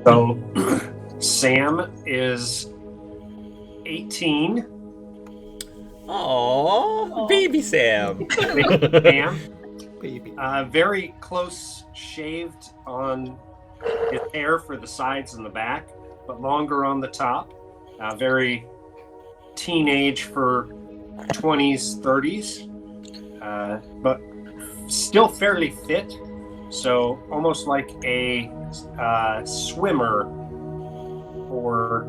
So Sam is 18. Aww, baby Sam. Sam, Baby. very close shaved on his hair for the sides and the back, but longer on the top. Very teenage for 20s, 30s, but still fairly fit. So almost like a swimmer for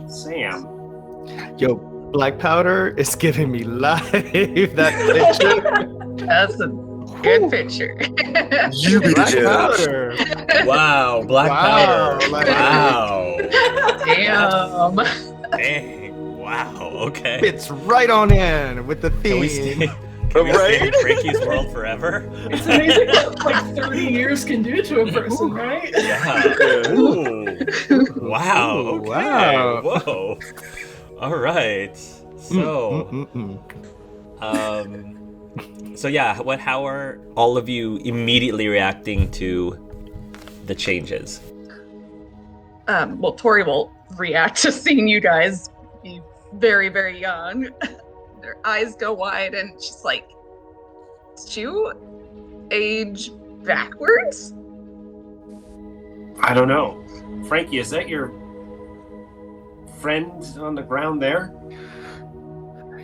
Sam. Yo, black powder is giving me life. That picture. That's a good picture. You be the Black judge. powder. Wow, black Wow, powder. like- Wow. Damn. Dang. Wow. Okay. Fits right on in with the Can we theme. stay, can we stay in Frankie's world forever? It's amazing what like 30 years can do to a person, right? Yeah. Ooh. Wow. Ooh, Okay. wow. Whoa. All right. So, so yeah, how are all of you immediately reacting to the changes? Well, Tori will react to seeing you guys be very, very young. Their eyes go wide, and she's like, "Did you age backwards?" I don't know. Frankie, is that your friend on the ground there?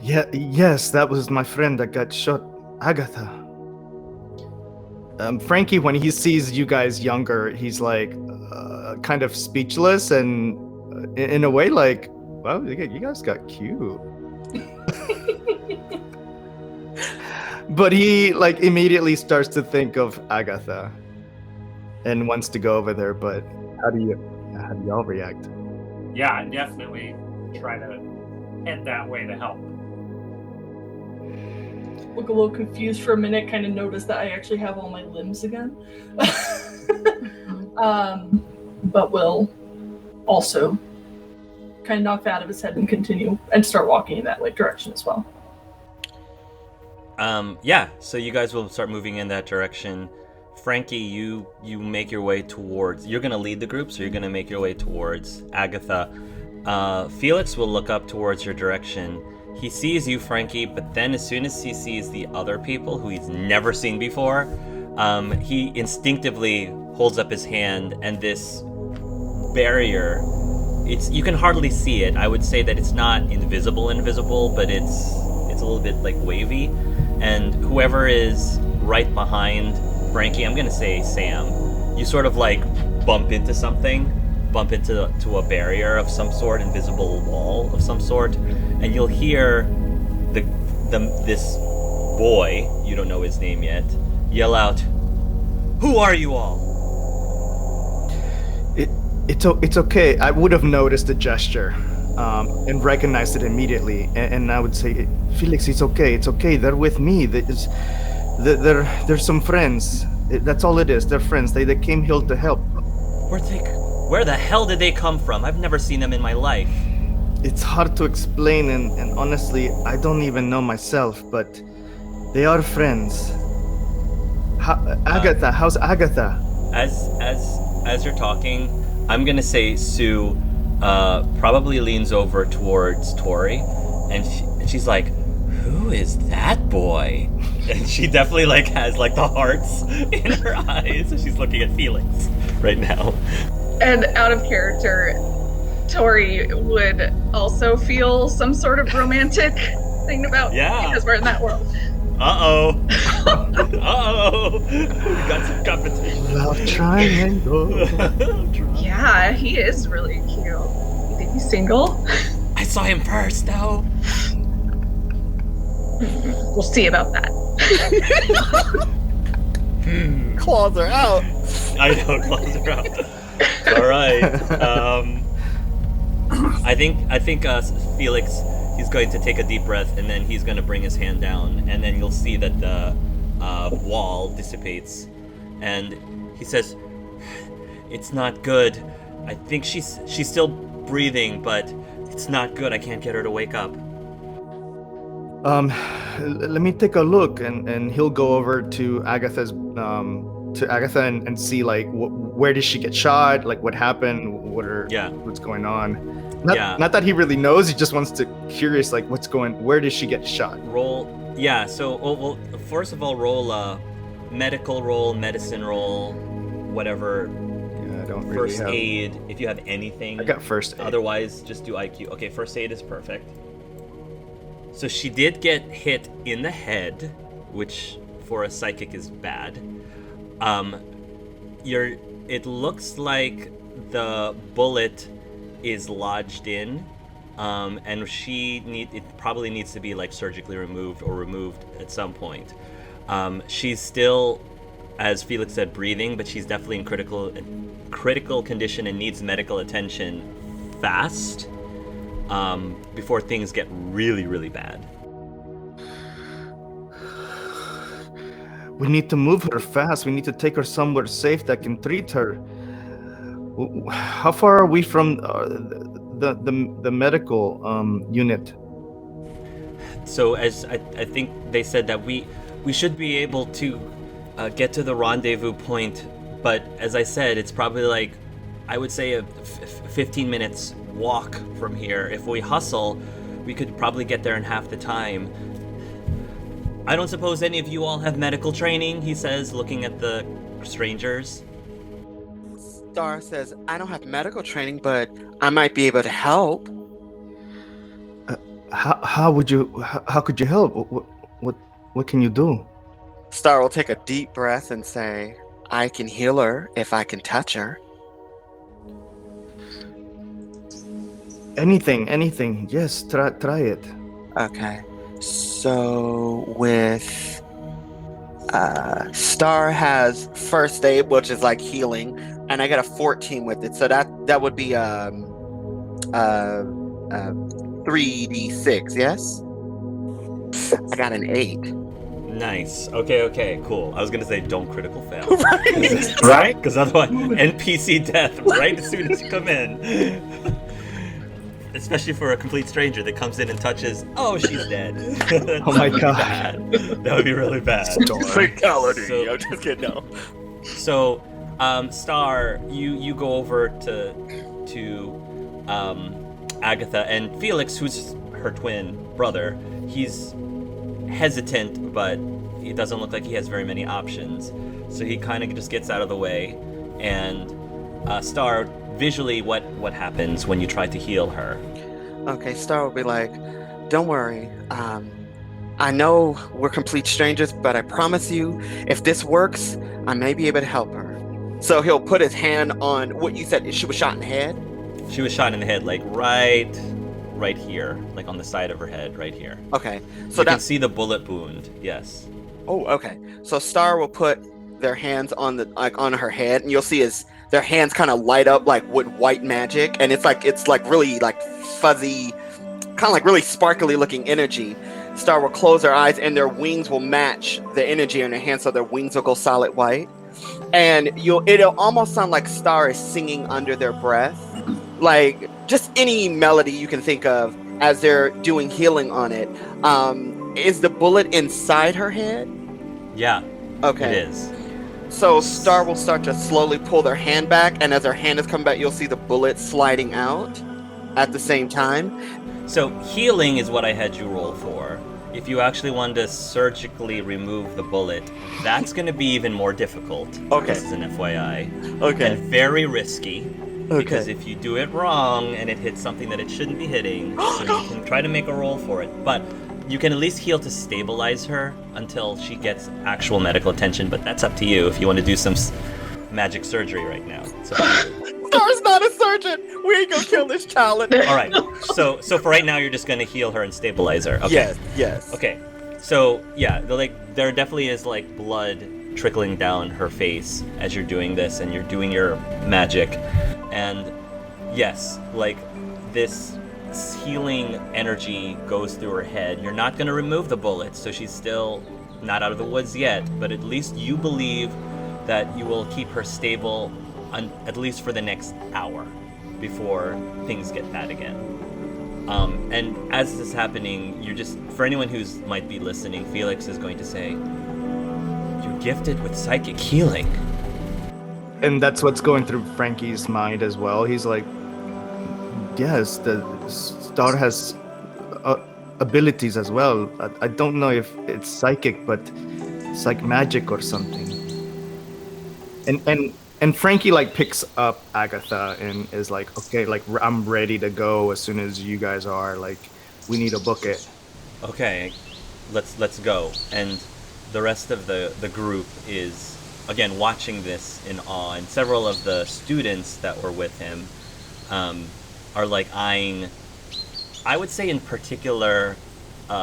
Yeah, yes, that was my friend that got shot, Agatha. Frankie, when he sees you guys younger, he's like kind of speechless and in a way like, wow, you guys got cute. But he like immediately starts to think of Agatha and wants to go over there. But how do y'all react? Yeah, I definitely try to head that way to help. Look a little confused for a minute, kind of notice that I actually have all my limbs again. But will also kind of knock that out of his head and continue and start walking in that direction as well. Yeah, so you guys will start moving in that direction. Frankie, you make your way towards... You're going to lead the group, so you're going to make your way towards Agatha. Felix will look up towards your direction. He sees you, Frankie, but then as soon as he sees the other people who he's never seen before, he instinctively holds up his hand, and this barrier, you can hardly see it. I would say that it's not invisible, but it's a little bit like wavy. And whoever is right behind Frankie, I'm gonna say Sam, you sort of like bump into a barrier of some sort, invisible wall of some sort, and you'll hear this boy, you don't know his name yet, yell out, "Who are you all?" It's okay. I would have noticed the gesture and recognized it immediately, and I would say, Felix, it's okay. They're with me. They're some friends. That's all it is. They're friends. They came here to help. Where the hell did they come from? I've never seen them in my life. It's hard to explain, and honestly, I don't even know myself, but they are friends. Agatha, how's Agatha? As you're talking, I'm gonna say Sue probably leans over towards Tori, and she's like, "Who is that boy?" And she definitely like has like the hearts in her eyes. She's looking at Felix right now. And out of character, Tori would also feel some sort of romantic thing about because we're in that world. Uh-oh. We got some competition. Love triangle. Yeah, he is really cute. You think he's single? I saw him first, though. We'll see about that. Claws are out. I know, claws are out. All right. I think Felix, he's going to take a deep breath, and then he's going to bring his hand down, and then you'll see that the wall dissipates, and he says, "It's not good. I think she's still breathing, but it's not good. I can't get her to wake up." Let me take a look, and he'll go over to Agatha's to Agatha and see like where did she get shot? Like what happened? What's going on? Not that he really knows. He just wants to curious like where did she get shot? Roll. Yeah. So well, first of all, roll a medical roll, medicine roll, whatever. Yeah, I don't really First aid, if you have anything. I got first aid. Otherwise, just do IQ. Okay, first aid is perfect. So she did get hit in the head, which for a psychic is bad. It looks like the bullet is lodged in, and it probably needs to be like surgically removed or removed at some point. She's still, as Felix said, breathing, but she's definitely in critical condition and needs medical attention fast, before things get really, really bad. We need to move her fast. We need to take her somewhere safe that can treat her. How far are we from the medical unit? So as I think they said that we should be able to get to the rendezvous point, but as I said, it's probably like, I would say a 15 minutes walk from here. If we hustle, we could probably get there in half the time. I don't suppose any of you all have medical training, he says, looking at the strangers. Star says, I don't have medical training, but I might be able to help. How could you help? What can you do? Star will take a deep breath and say, I can heal her if I can touch her. Anything. Yes, try it. Okay. So with Star has first aid, which is like healing, and I got a 14 with it, so that would be 3d6. Yes, I got an 8. Nice. Okay, cool. I was gonna say don't critical fail. Right? Because otherwise, NPC death right as soon as you come in. Especially for a complete stranger that comes in and touches, oh, she's dead. Oh my god. Bad. That would be really bad. Fatality. So- I'm just kidding. No. So, Star, you go over to Agatha, and Felix, who's her twin brother, he's hesitant, but it doesn't look like he has very many options. So he kind of just gets out of the way, and Star, visually, what happens when you try to heal her? Okay, Star will be like, don't worry. I know we're complete strangers, but I promise you, if this works, I may be able to help her. So he'll put his hand on what you said. She was shot in the head? She was shot in the head, like right here, like on the side of her head, right here. Okay, so you can see the bullet wound. Yes. Oh, okay. So Star will put their hands on on her head, and you'll see their hands kind of light up like with white magic, and it's like really like fuzzy, kind of like really sparkly looking energy. Star will close her eyes, and their wings will match the energy in their hands, so their wings will go solid white. And it'll almost sound like Star is singing under their breath, like just any melody you can think of as they're doing healing on it. Is the bullet inside her head? Yeah. Okay. It is. So Star will start to slowly pull their hand back, and as her hand is coming back, you'll see the bullet sliding out at the same time. So healing is what I had you roll for. If you actually wanted to surgically remove the bullet, that's going to be even more difficult. Okay. This is an FYI. Okay. And very risky. Okay. Because if you do it wrong and it hits something that it shouldn't be hitting, so you can try to make a roll for it. But you can at least heal to stabilize her until she gets actual medical attention, but that's up to you if you want to do some magic surgery right now. Star's not a surgeon! We ain't gonna kill this child. Alright, so for right now you're just gonna heal her and stabilize her. Okay. Yes. Okay, so yeah, there definitely is like blood trickling down her face as you're doing this and you're doing your magic. And yes, like this healing energy goes through her head. You're not gonna remove the bullet, so she's still not out of the woods yet, but at least you believe that you will keep her stable at least for the next hour before things get bad again. And as this is happening, for anyone who's might be listening, Felix is going to say, "You're gifted with psychic healing. And that's what's going through Frankie's mind as well. He's like, yes, the star has abilities as well. I don't know if it's psychic, but it's like magic or something. And Frankie like picks up Agatha and is like, okay, like I'm ready to go as soon as you guys are. Like, we need to book it. Okay, let's go. And the rest of the group is again watching this in awe, and several of the students that were with him are like eyeing, I would say in particular,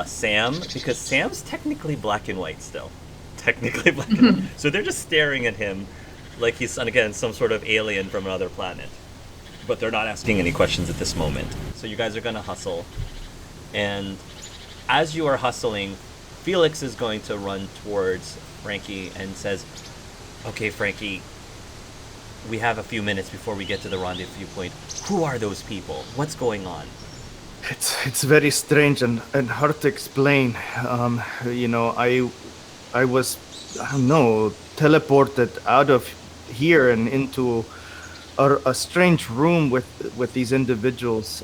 Sam, because Sam's technically black and white still. Technically black and white. So they're just staring at him like he's, again, some sort of alien from another planet. But they're not asking any questions at this moment. So you guys are going to hustle. And as you are hustling, Felix is going to run towards Frankie and says, okay, Frankie, we have a few minutes before we get to the rendezvous point. Who are those people? What's going on? It's very strange and hard to explain. You know, I was, I don't know, teleported out of here and into a strange room with these individuals.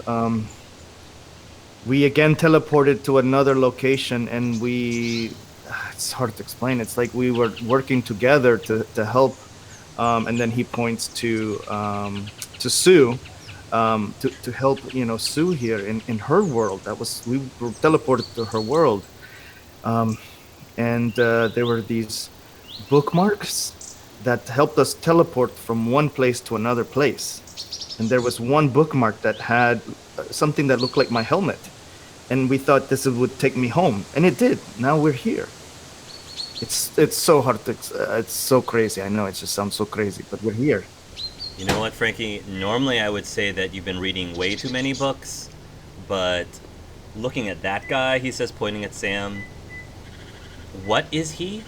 We again teleported to another location, and it's hard to explain. It's like we were working together to help. And then he points to Sue, to help, you know, Sue here in her world. We were teleported to her world. And there were these bookmarks that helped us teleport from one place to another place. And there was one bookmark that had something that looked like my helmet. And we thought this would take me home. And it did. Now we're here. It's so hard to... it's so crazy. I know it just sounds so crazy, but we're here. You know what, Frankie? Normally I would say that you've been reading way too many books, but looking at that guy, he says, pointing at Sam, what is he?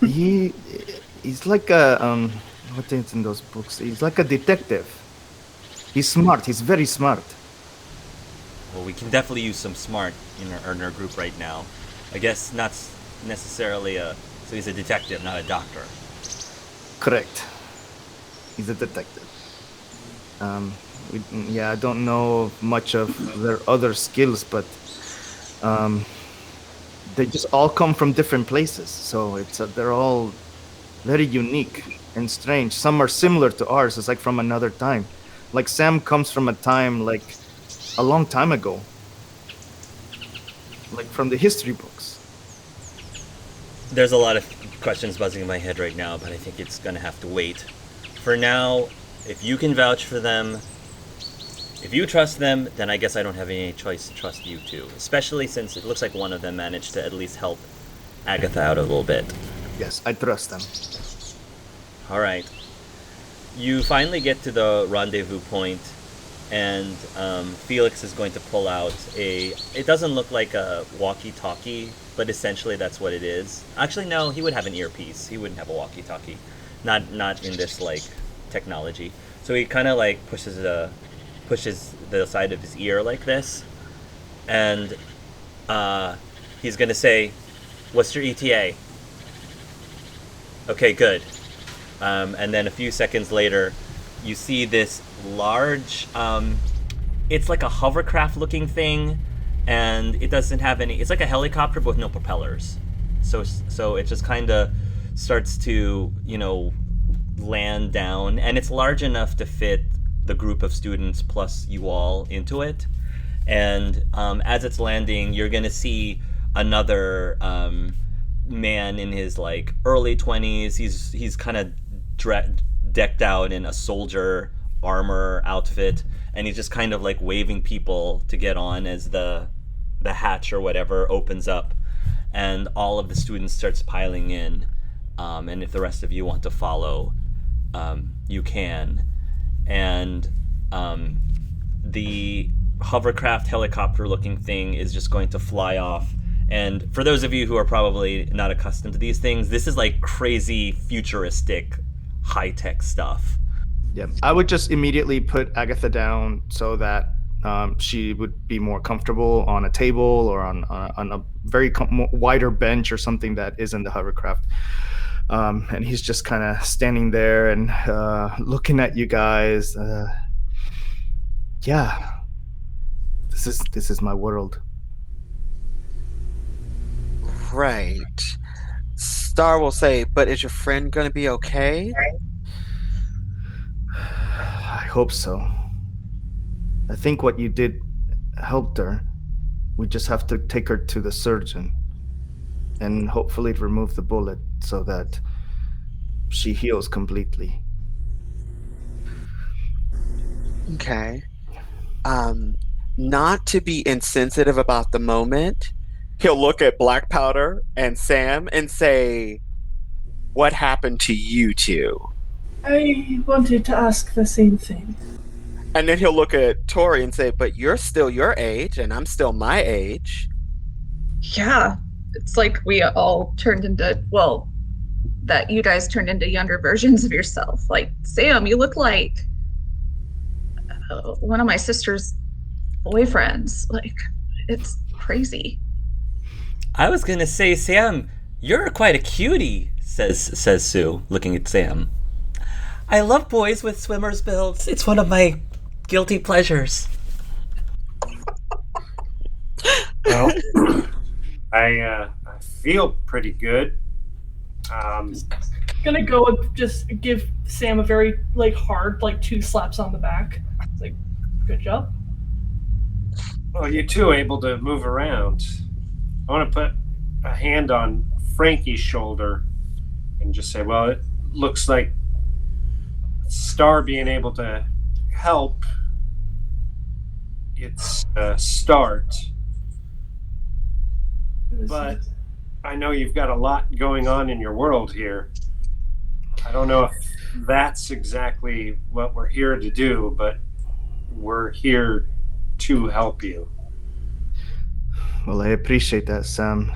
He's like a... what is in those books? He's like a detective. He's smart. He's very smart. Well, we can definitely use some smart in our group right now. I guess not necessarily so he's a detective, not a doctor. Correct. He's a detective. I don't know much of their other skills, but they just all come from different places. So they're all very unique and strange. Some are similar to ours. It's like from another time. Like Sam comes from a time like a long time ago. Like from the history books. There's a lot of questions buzzing in my head right now, but I think it's going to have to wait. For now, if you can vouch for them, if you trust them, then I guess I don't have any choice to trust you too. Especially since it looks like one of them managed to at least help Agatha out a little bit. Yes, I trust them. All right. You finally get to the rendezvous point, and Felix is going to pull out it doesn't look like a walkie-talkie, but essentially that's what it is. Actually, no, he would have an earpiece. He wouldn't have a walkie-talkie. Not in this, like, technology. So he kind of, like, pushes the side of his ear like this, and he's going to say, what's your ETA? Okay, good. And then a few seconds later, you see this large, it's like a hovercraft looking thing, and it doesn't have any, it's like a helicopter but with no propellers. So it just kind of starts to, you know, land down, and it's large enough to fit the group of students plus you all into it. And as it's landing, you're going to see another man in his, like, early 20s. He's kind of decked out in a soldier armor outfit, and he's just kind of like waving people to get on as the hatch or whatever opens up, and all of the students starts piling in, and if the rest of you want to follow, you can. And the hovercraft helicopter looking thing is just going to fly off. And for those of you who are probably not accustomed to these things, this is like crazy futuristic high-tech stuff. Yeah, I would just immediately put Agatha down so that she would be more comfortable on a table or on a very wider bench or something that is in the hovercraft. And he's just kind of standing there and looking at you guys. Yeah, this is my world. Right. Star will say, but is your friend going to be okay? I hope so. I think what you did helped her. We just have to take her to the surgeon and hopefully remove the bullet so that she heals completely. Okay. Not to be insensitive about the moment, he'll look at Black Powder and Sam and say, what happened to you two? I wanted to ask the same thing. And then he'll look at Tori and say, but you're still your age and I'm still my age. Yeah, it's like we all turned into, well, that you guys turned into younger versions of yourself. Like, Sam, you look like one of my sister's boyfriends. Like, it's crazy. I was gonna say, Sam, you're quite a cutie, says Sue, looking at Sam. I love boys with swimmer's builds. It's one of my guilty pleasures. Well, I feel pretty good. Gonna go and just give Sam a very hard 2 slaps on the back. It's like, good job. Well, you two able to move around. I want to put a hand on Frankie's shoulder and just say, well, it looks like Star being able to help. It's a start. But I know you've got a lot going on in your world here. I don't know if that's exactly what we're here to do, but we're here to help you. Well, I appreciate that, Sam.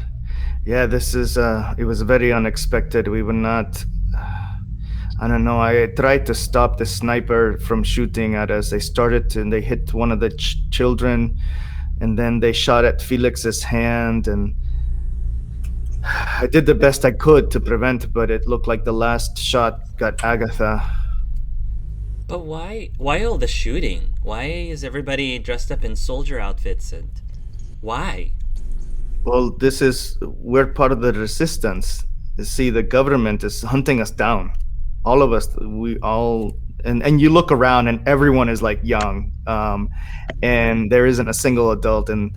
Yeah, this is, it was very unexpected. We were not, I don't know, I tried to stop the sniper from shooting at us. They started to, and they hit one of the children, and then they shot at Felix's hand, and I did the best I could to prevent, but it looked like the last shot got Agatha. But why all the shooting? Why is everybody dressed up in soldier outfits, and why? Well, we're part of the resistance. You see, the government is hunting us down. All of us, and you look around and everyone is like young, and there isn't a single adult, and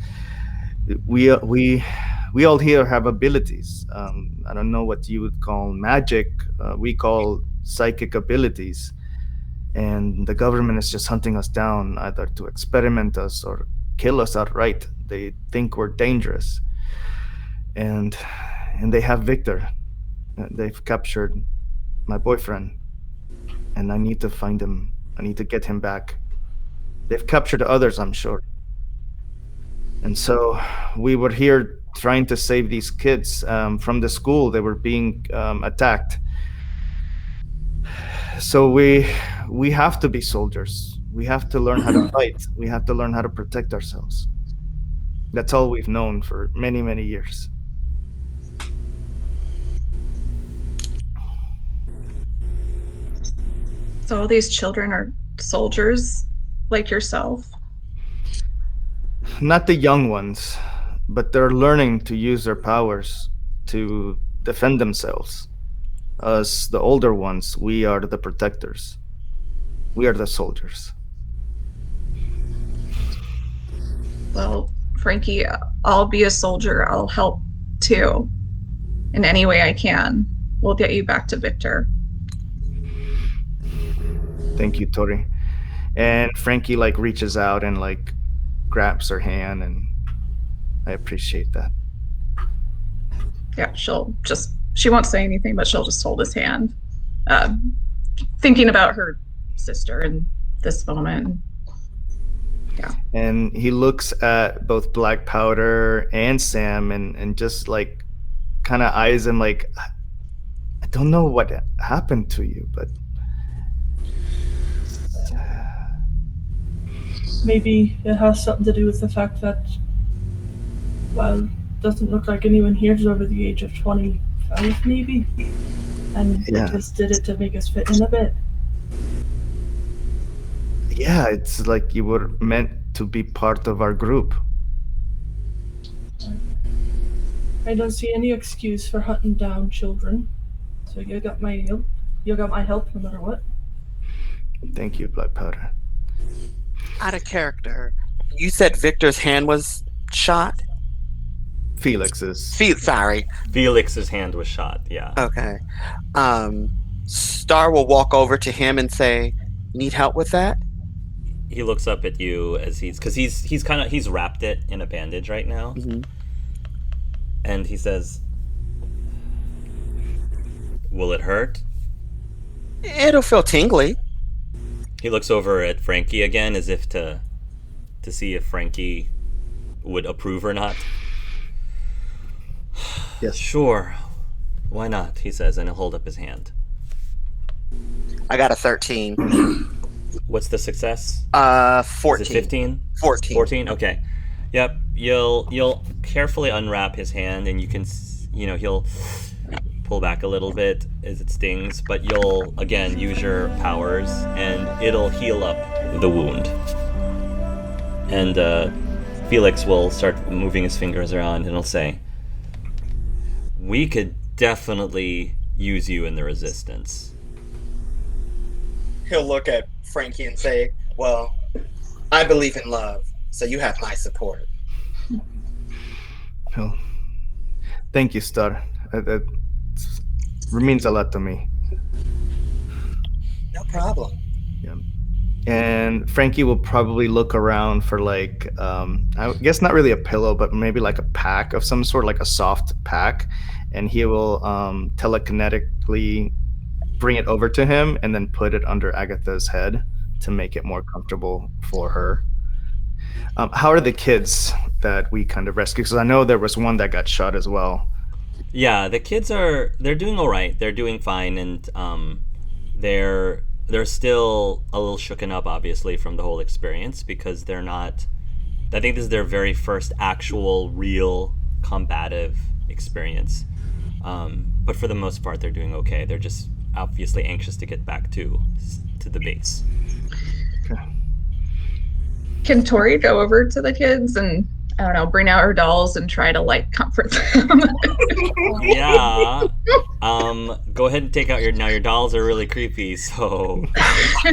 we all here have abilities. I don't know what you would call magic. We call psychic abilities, and the government is just hunting us down, either to experiment us or kill us outright. They think we're dangerous, and they have Victor. They've captured my boyfriend, and I need to find him. I need to get him back. They've captured others, I'm sure. And so we were here trying to save these kids from the school. They were being attacked. So we have to be soldiers. We have to learn how to fight. We have to learn how to protect ourselves. That's all we've known for many, many years. So all these children are soldiers like yourself? Not the young ones, but they're learning to use their powers to defend themselves. Us, the older ones, we are the protectors. We are the soldiers. Well, Frankie, I'll be a soldier. I'll help too. In any way I can. We'll get you back to Victor. Thank you, Tori. And Frankie reaches out and grabs her hand, and I appreciate that. Yeah, she won't say anything, but she'll just hold his hand. Thinking about her sister in this moment. Yeah. And he looks at both Black Powder and Sam and just kind of eyes him I don't know what happened to you, but Maybe it has something to do with the fact that, well, doesn't look like anyone here is over the age of 25, maybe. And Yeah. they just did it to make us fit in a bit. Yeah, it's like you were meant to be part of our group. I don't see any excuse for hunting down children. So you got my help. You got my help no matter what. Thank you, Black Powder. Out of character. You said Victor's hand was shot? Felix's. Sorry. Felix's hand was shot. Yeah. Okay. Star will walk over to him and say, "Need help with that?" He looks up at you as he's wrapped it in a bandage right now, and he says, "Will it hurt?" It'll feel tingly. He looks over at Frankie again as if to see if Frankie would approve or not. Yes. Sure. Why not? He says, and he'll hold up his hand. I got a 13. What's the success? 14. Is it 15? 14. 14? Okay. Yep. You'll carefully unwrap his hand, and you can, he'll pull back a little bit as it stings, but you'll again use your powers, and it'll heal up the wound. And Felix will start moving his fingers around, and he'll say, "We could definitely use you in the resistance." He'll look at Frankie and say, "Well, I believe in love, so you have my support." Well, thank you, Star. That means a lot to me. No problem. Yeah. And Frankie will probably look around for like, I guess not really a pillow, but maybe like a pack of some sort, like a soft pack. And he will telekinetically bring it over to him and then put it under Agatha's head to make it more comfortable for her. How are the kids that we kind of rescued? Because I know there was one that got shot as well. Yeah, the kids they're doing all right. They're doing fine, and they're still a little shooken up, obviously, from the whole experience, because they're not. I think this is their very first actual, real combative experience. But for the most part, they're doing okay. They're just obviously anxious to get back to the base. Okay. Can Tori go over to the kids and, I don't know, bring out her dolls and try to, like, comfort them? Yeah. Go ahead and take out your dolls are really creepy, so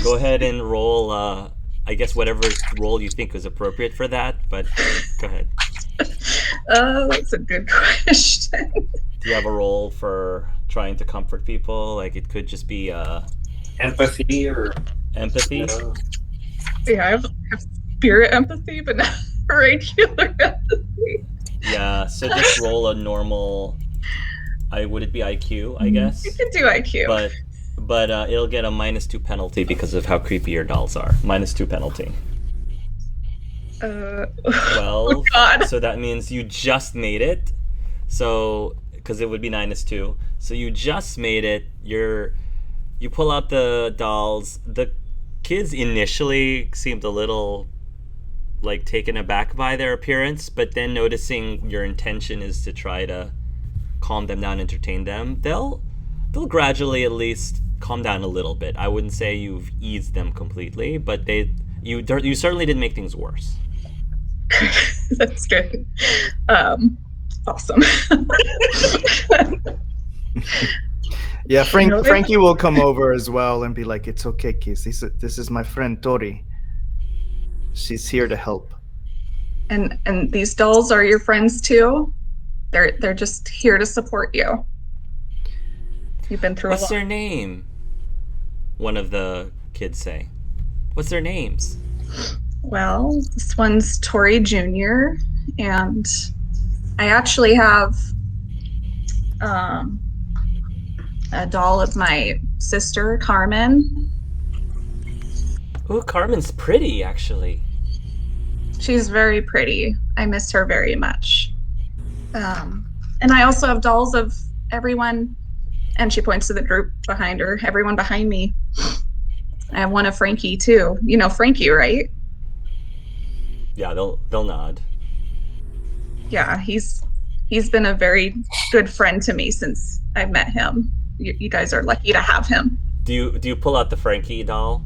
go ahead and roll, I guess whatever roll you think is appropriate for that, but go ahead. That's a good question. Do you have a role for trying to comfort people? Like, it could just be Empathy or empathy. Yeah, I have spirit empathy, but not regular empathy. Yeah, so just roll a normal. Would it be IQ? I guess. You can do IQ. But it'll get a -2 penalty because of how creepy your dolls are. -2 penalty. Well, oh God. So that means you just made it. So, because it would be -2. So you just made it. You pull out the dolls. The kids initially seemed a little like taken aback by their appearance, but then noticing your intention is to try to calm them down, entertain them, they'll gradually at least calm down a little bit. I wouldn't say you've eased them completely, but you certainly didn't make things worse. That's good. Awesome. Yeah, Frankie will come over as well and be like, "It's okay, kids. This is my friend Tori. She's here to help." And these dolls are your friends too? They're just here to support you. You've been through What's a lot. their name? One of the kids say. What's their names? Well, this one's Tori Jr. and I actually have a doll of my sister, Carmen. Ooh, Carmen's pretty, actually. She's very pretty. I miss her very much. And I also have dolls of everyone, and she points to the group behind her, everyone behind me. I have one of Frankie too. You know Frankie, right? Yeah, they'll nod. Yeah, he's been a very good friend to me since I met him. you guys are lucky to have him. Do you pull out the Frankie doll?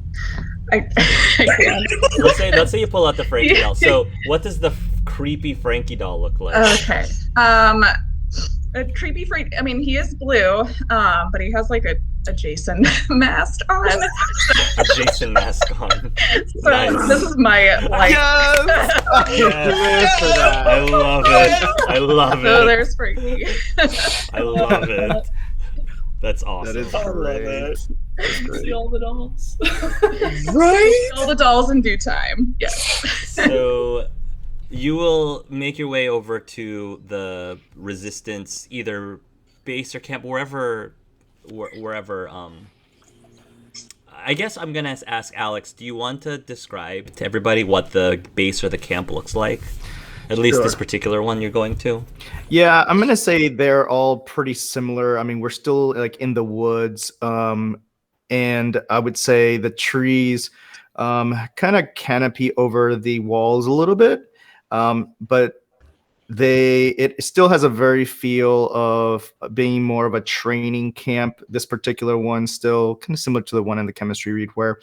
I can't. Let's say you pull out the Frankie doll. So what does the creepy Frankie doll look like? Okay. A creepy Frank. I mean, he is blue, but he has like a Jason mask on. A Jason mask on. So Nice. this is my like. Yes. I love it. I love So it. there's Frankie. I love it. That's awesome. That is I love great. it. See all the dolls. Right? All the dolls in due time. Yes. So you will make your way over to the resistance, either base or camp, wherever. I guess I'm gonna ask Alex. Do you want to describe to everybody what the base or the camp looks like? At least this Sure. particular one you're going to. Yeah, I'm gonna say they're all pretty similar. I mean, we're still like in the woods, and I would say the trees kind of canopy over the walls a little bit, but it still has a very feel of being more of a training camp. This particular one still kind of similar to the one in the chemistry read, where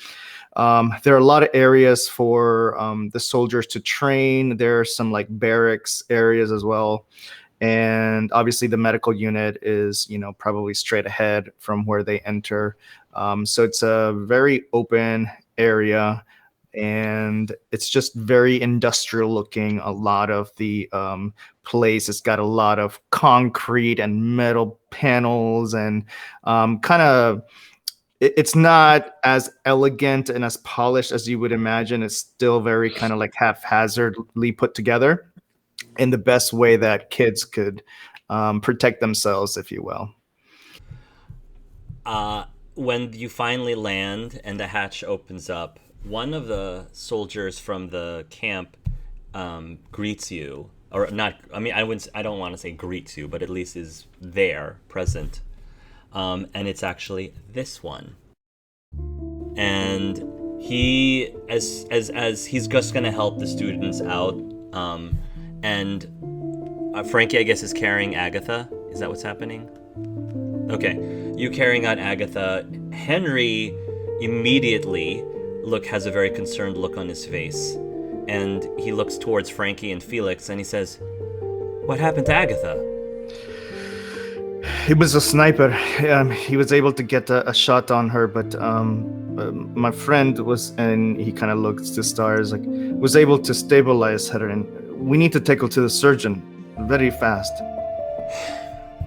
there are a lot of areas for the soldiers to train. There are some like barracks areas as well. And obviously the medical unit is, probably straight ahead from where they enter. So it's a very open area, and it's just very industrial looking. A lot of the place, it's got a lot of concrete and metal panels, and kind of, it's not as elegant and as polished as you would imagine. It's still very kind of like haphazardly put together in the best way that kids could protect themselves, if you will. When you finally land and the hatch opens up, one of the soldiers from the camp greets you, or not. I mean, I don't want to say greets you, but at least is there, present. And it's actually this one. And he, as he's just gonna help the students out. And Frankie, I guess, is carrying Agatha. Is that what's happening? Okay, you carrying out Agatha. Henry immediately has a very concerned look on his face, and he looks towards Frankie and Felix, and he says, "What happened to Agatha?" He was a sniper. He was able to get a shot on her, but my friend was, and he kind of looks to stars, like, was able to stabilize her, and we need to take her to the surgeon very fast.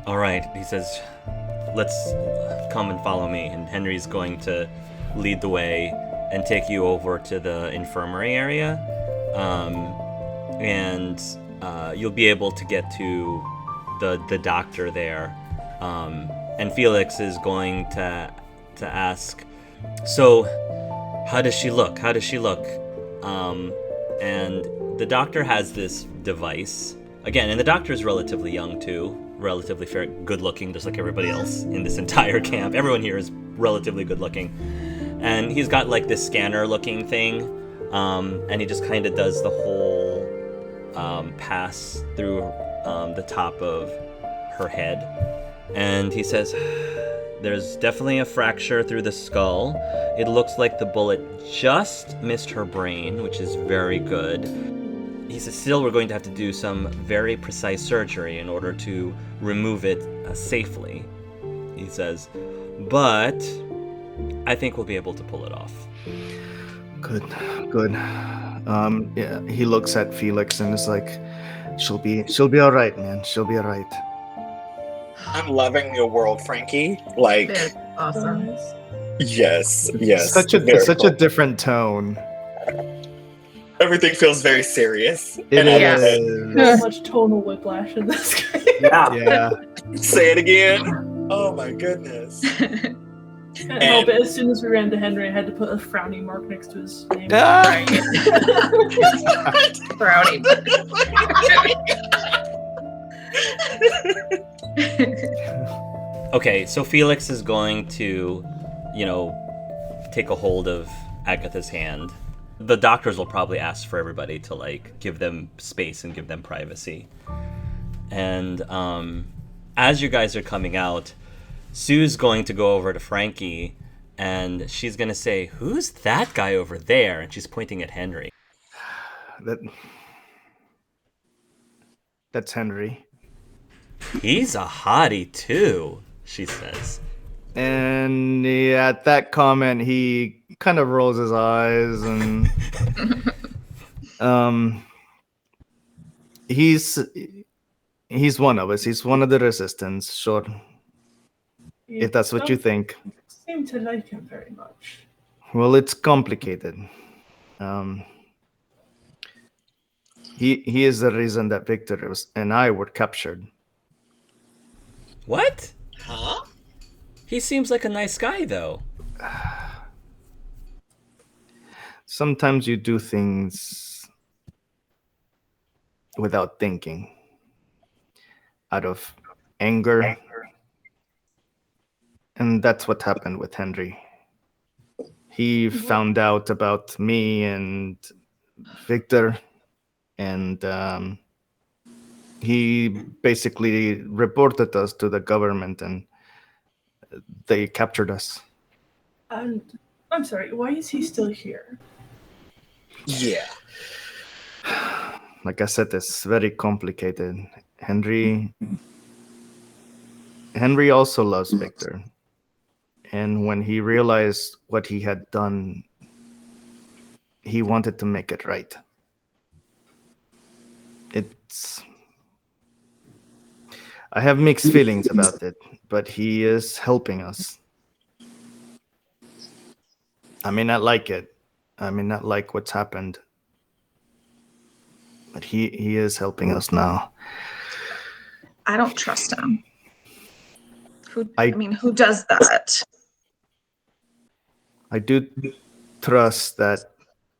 All right, he says, "Let's come and follow me." And Henry's going to lead the way and take you over to the infirmary area, and you'll be able to get to the doctor there. And Felix is going to ask, "So, how does she look? How does she look?" And the doctor has this device again, and the doctor is relatively young too, relatively fair, good looking, just like everybody else in this entire camp. Everyone here is relatively good looking, and he's got like this scanner looking thing, and he just kind of does the whole pass through the top of her head, and he says, "There's definitely a fracture through the skull. It looks like the bullet just missed her brain, which is very good." He says, "Still, we're going to have to do some very precise surgery in order to remove it safely," he says, "but I think we'll be able to pull it off." Good. Yeah, he looks at Felix and is like, she'll be all right, man. She'll be all right. I'm loving your world, Frankie. Like, They're awesome. yes. Such a Very such cool. a different tone. Everything feels very serious. It And I is. love it. So much tonal whiplash in this game. Yeah. Say it again. Oh my goodness. Can't help it. As soon as we ran to Henry, I had to put a frowny mark next to his name. Right. Brownie. Okay, so Felix is going to, take a hold of Agatha's hand. The doctors will probably ask for everybody to, give them space and give them privacy. And as you guys are coming out, Sue's going to go over to Frankie, and she's going to say, "Who's that guy over there?" And she's pointing at Henry. That's Henry. He's a hottie too, she says. And at that comment, he kind of rolls his eyes, and he's one of us. He's one of the resistance. Sure, if that's what you think. Seem to like him very much. Well, it's complicated. He is the reason that Victor and I were captured. What? Huh? He seems like a nice guy, though. Sometimes you do things without thinking, out of anger. And that's what happened with Henry. He found out about me and Victor, and he basically reported us to the government, and they captured us. And I'm sorry, why is he still here? Yeah. Like I said, it's very complicated. Henry also loves Victor. And when he realized what he had done, he wanted to make it right. I have mixed feelings about it, but he is helping us. I may not like it. I may not like what's happened. But he is helping us now. I don't trust him. Who does that? I do trust that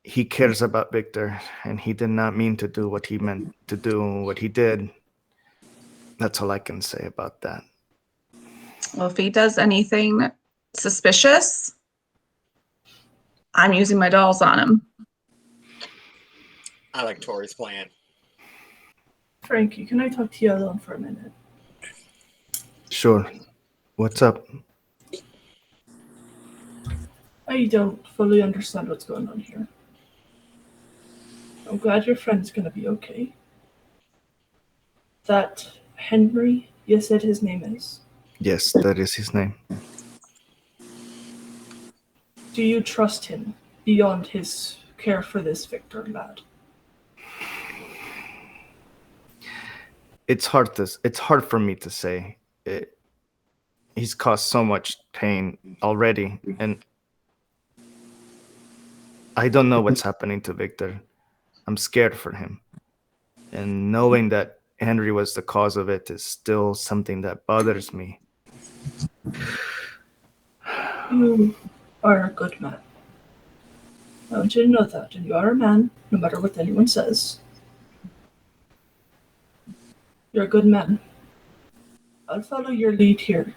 he cares about Victor, and he did not mean to do what he meant to do, what he did. That's all I can say about that. Well, if he does anything suspicious, I'm using my dolls on him. I like Tori's plan. Frankie, can I talk to you alone for a minute? Sure. What's up? I don't fully understand what's going on here. I'm glad your friend's gonna be okay. That Henry, you said his name is? Yes, that is his name. Do you trust him beyond his care for this Victor lad? It's hard for me to say. He's caused so much pain already, and I don't know what's happening to Victor. I'm scared for him. And knowing that Henry was the cause of it is still something that bothers me. You are a good man. I want you to know that, and you are a man, no matter what anyone says. You're a good man. I'll follow your lead here.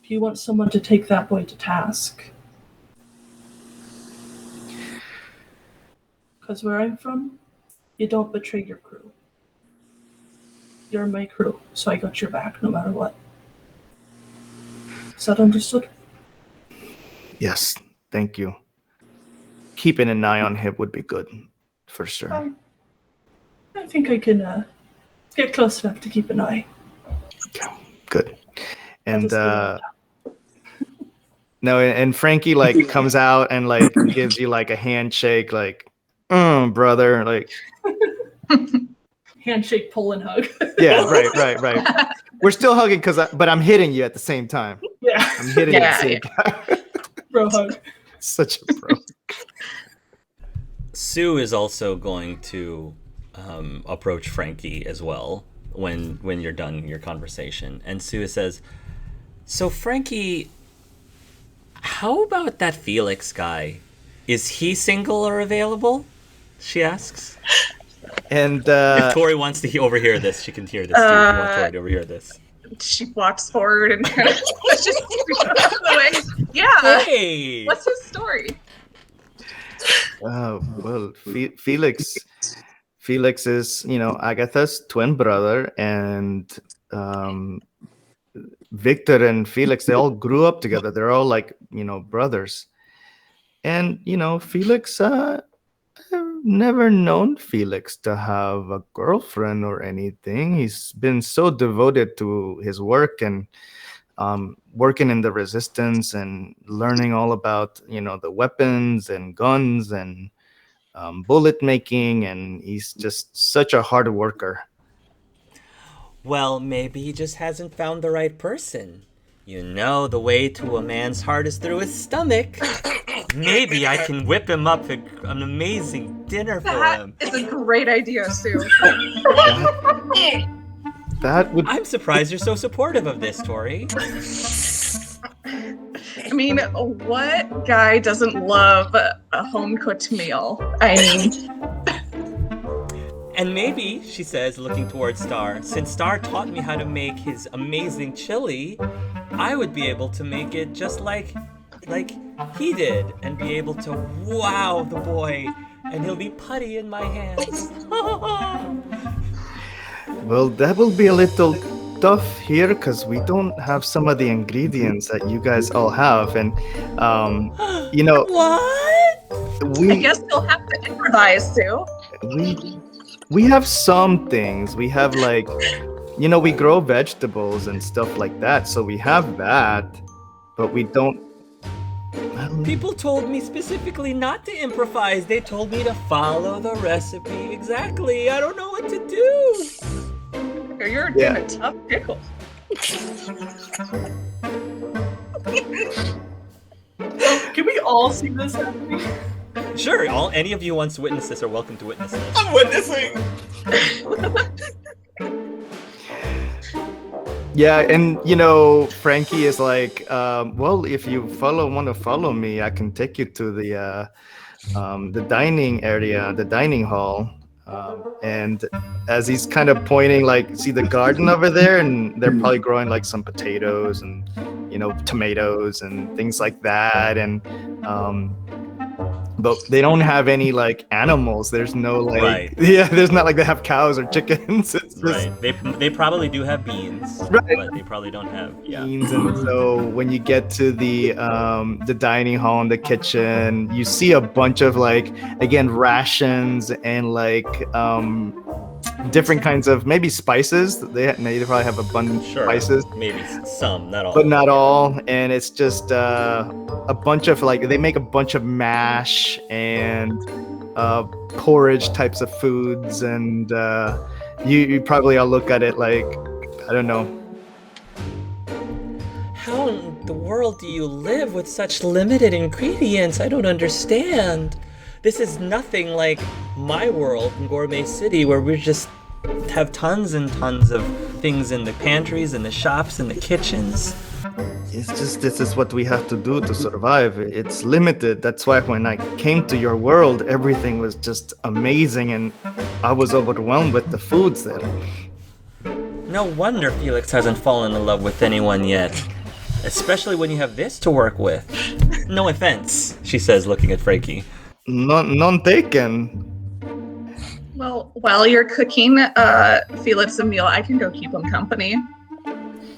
If you want someone to take that boy to task. Because where I'm from, you don't betray your crew. You're my crew, so I got your back no matter what. Is that understood? Yes, thank you. Keeping an eye on him would be good, for sure. I think I can get close enough to keep an eye. Okay, good. And I'll no, and Frankie like comes out and like gives you like a handshake, like, brother, like. Handshake, pull, and hug. Yeah, right. We're still hugging but I'm hitting you at the same time. Yeah. I'm hitting you at the same time. Bro hug. Such a bro. Sue is also going to approach Frankie as well when you're done your conversation. And Sue says, "So Frankie, how about that Felix guy? Is he single or available?" She asks. And if Tori wants to overhear this, she can hear this too. If you want Tori to overhear this. She walks forward and kind of pushes out of the way. Yeah. Hey! What's his story? well, Felix is, Agatha's twin brother, and Victor and Felix, they all grew up together. They're all like, brothers. And, Felix, I've never known Felix to have a girlfriend or anything. He's been so devoted to his work and working in the resistance and learning all about, the weapons and guns and bullet making. And he's just such a hard worker. Well, maybe he just hasn't found the right person. The way to a man's heart is through his stomach. Maybe I can whip him up an amazing dinner for him. That is a great idea, Sue. That would. I'm surprised you're so supportive of this, Tori. I mean, what guy doesn't love a home-cooked meal? I mean... And maybe, she says, looking towards Star, since Star taught me how to make his amazing chili, I would be able to make it just like he did, and be able to wow the boy, and he'll be putty in my hands. Well, that will be a little tough here because we don't have some of the ingredients that you guys all have, and What? I guess you'll have to improvise, Sue. We have some things. We have we grow vegetables and stuff like that, so we have that, but we don't. People told me specifically not to improvise. They told me to follow the recipe exactly. I don't know what to do. You're in a tough pickle. Can we all see this happening? Sure, any of you wants to witness this are welcome to witness this. I'm witnessing. Yeah, and Frankie is like, well, if you want to follow me, I can take you to the dining area, the dining hall. And as he's kind of pointing, see the garden over there, and they're probably growing some potatoes and tomatoes and things like that, and but they don't have any animals. There's no Right. there's not they have cows or chickens. It's just Right. They probably do have beans, Right. but they probably don't have beans. And so when you get to the dining hall and the kitchen, you see a bunch of again rations and different kinds of maybe spices. They probably have a bunch Sure. of spices, Maybe some, not all. but not all. And it's just a bunch of they make a bunch of mash and porridge types of foods, and you probably all look at it I don't know. How in the world do you live with such limited ingredients? I don't understand. This is nothing like my world in Gourmet City, where we just have tons and tons of things in the pantries and the shops and the kitchens. It's just this is what we have to do to survive. It's limited. That's why when I came to your world, everything was just amazing, and I was overwhelmed with the foods there. No wonder Felix hasn't fallen in love with anyone yet. Especially when you have this to work with. No offense, she says, looking at Frankie. None taken. Well, while you're cooking Felix a meal, I can go keep him company.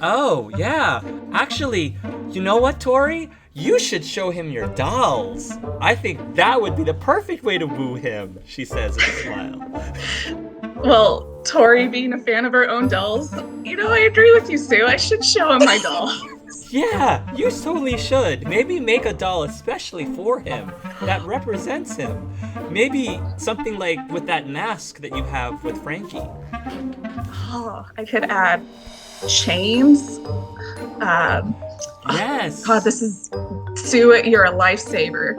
Oh, yeah. Actually, you know what, Tori? You should show him your dolls. I think that would be the perfect way to woo him, she says with a smile. Well, Tori being a fan of her own dolls, I agree with you, Sue. I should show him my doll. Yeah, you totally should. Maybe make a doll especially for him that represents him. Maybe something with that mask that you have with Frankie. Oh, I could add chains. Yes. God, this is Sue. You're a lifesaver.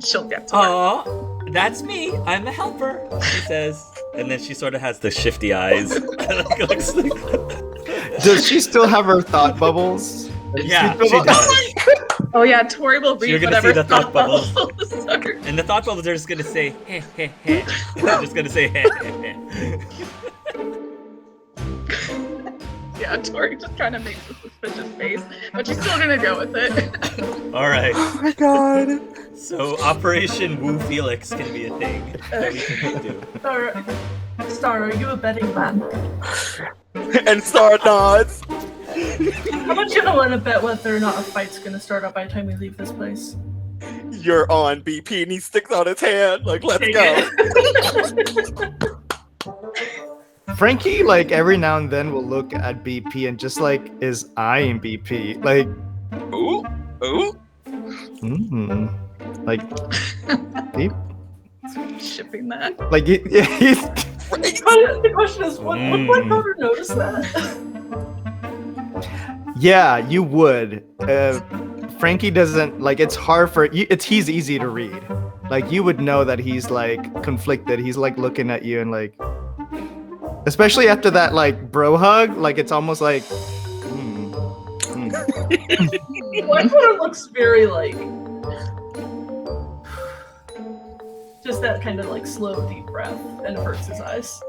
She'll get to it. Oh, that's me. I'm a helper, she says. And then she sort of has the shifty eyes. Does she still have her thought bubbles? Yeah, she does. Oh yeah, Tori will read You're gonna whatever see the thought bubbles. are. And the thought bubbles are just gonna say, heh, heh, heh. They're just gonna say, heh, heh, heh. Yeah, Tori just trying to make a suspicious face, but she's still gonna go with it. All right. Oh my god. So Operation Woo Felix can be a thing that we can do. Star, are you a betting man? And Star nods. How much you want to bet whether or not a fight's gonna start up by the time we leave this place? You're on, BP, and he sticks out his hand like, let's go. Frankie, like every now and then, will look at BP and just like is eyeing BP, like, Ooh, ooh. like, Shipping that. like he's The question is, would Black Powder notice that? yeah, you would. Frankie doesn't like. It's hard for you. He's easy to read. Like you would know that he's like conflicted. He's like looking at you and like, especially after that like bro hug. Like it's almost like. Black Powder looks very like just that kind of like slow, deep breath, and averts his eyes.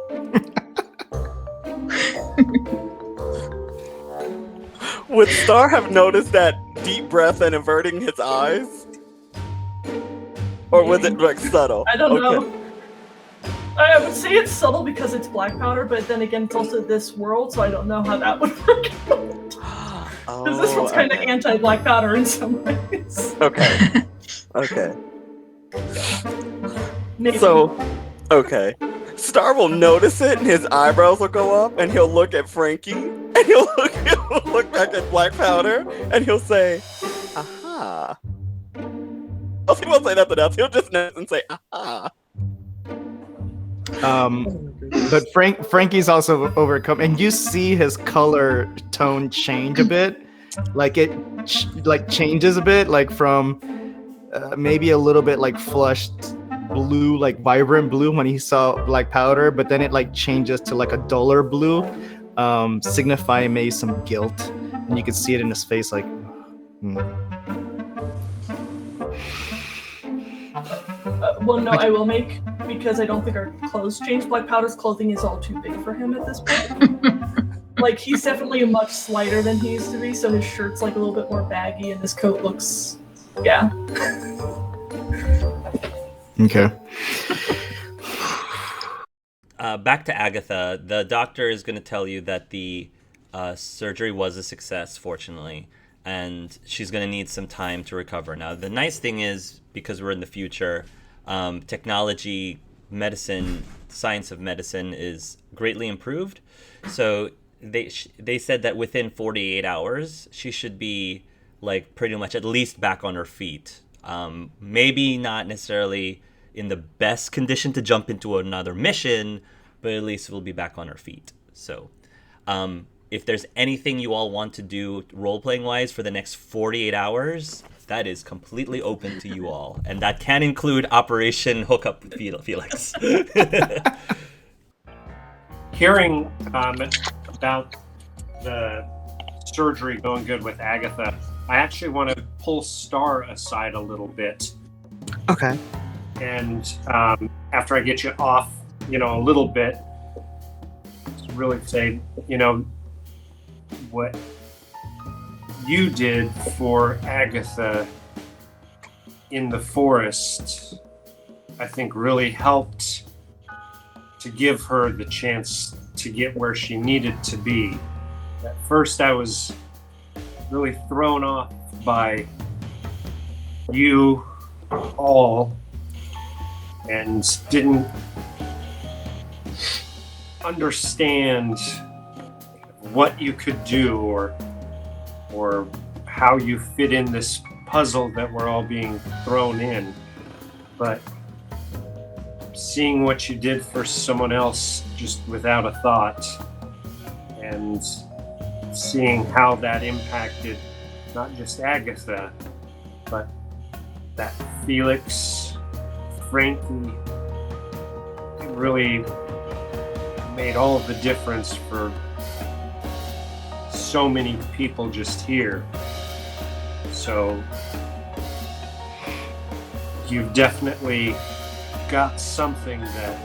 Would Star have noticed that deep breath and averting his eyes? Or was it like subtle? I don't know. I would say it's subtle because it's Black Powder, but then again, it's also this world, so I don't know how that would work out. Because this one's kind of anti-Black Powder in some ways. Okay. Okay. Maybe. So, okay. Star will notice it and his eyebrows will go up and he'll look at Frankie and he'll look back at Black Powder and he'll say, aha. Oh, he won't say nothing else. He'll just notice and say, aha. But Frankie's also overcome, and you see his color tone change a bit. Like it changes a bit, like from maybe a little bit like flushed blue, like vibrant blue when he saw Black Powder, but then it like changes to like a duller blue, signifying maybe some guilt, and you can see it in his face, like. Well, no, I will make, because I don't think our clothes change. Black Powder's clothing is all too big for him at this point. Like, he's definitely much slighter than he used to be, so his shirt's like a little bit more baggy, and his coat looks, yeah. Okay. Back to Agatha. The doctor is going to tell you that the surgery was a success, fortunately, and she's going to need some time to recover. Now, the nice thing is, because we're in the future, technology, medicine, science of medicine is greatly improved. So they said that within 48 hours, she should be like pretty much at least back on her feet. Maybe not necessarily in the best condition to jump into another mission, but at least we'll be back on her feet. So if there's anything you all want to do role-playing wise for the next 48 hours, that is completely open to you all. And that can include Operation Hookup with Felix. Hearing about the surgery going good with Agatha, I actually want to pull Star aside a little bit. Okay. And after I get you off, a little bit, really say, what you did for Agatha in the forest, I think really helped to give her the chance to get where she needed to be. At first, I was really thrown off by you all and didn't understand what you could do or how you fit in this puzzle that we're all being thrown in. But seeing what you did for someone else just without a thought, and seeing how that impacted not just Agatha, but that Felix, Frankie, it really made all of the difference for so many people just here. So you've definitely got something that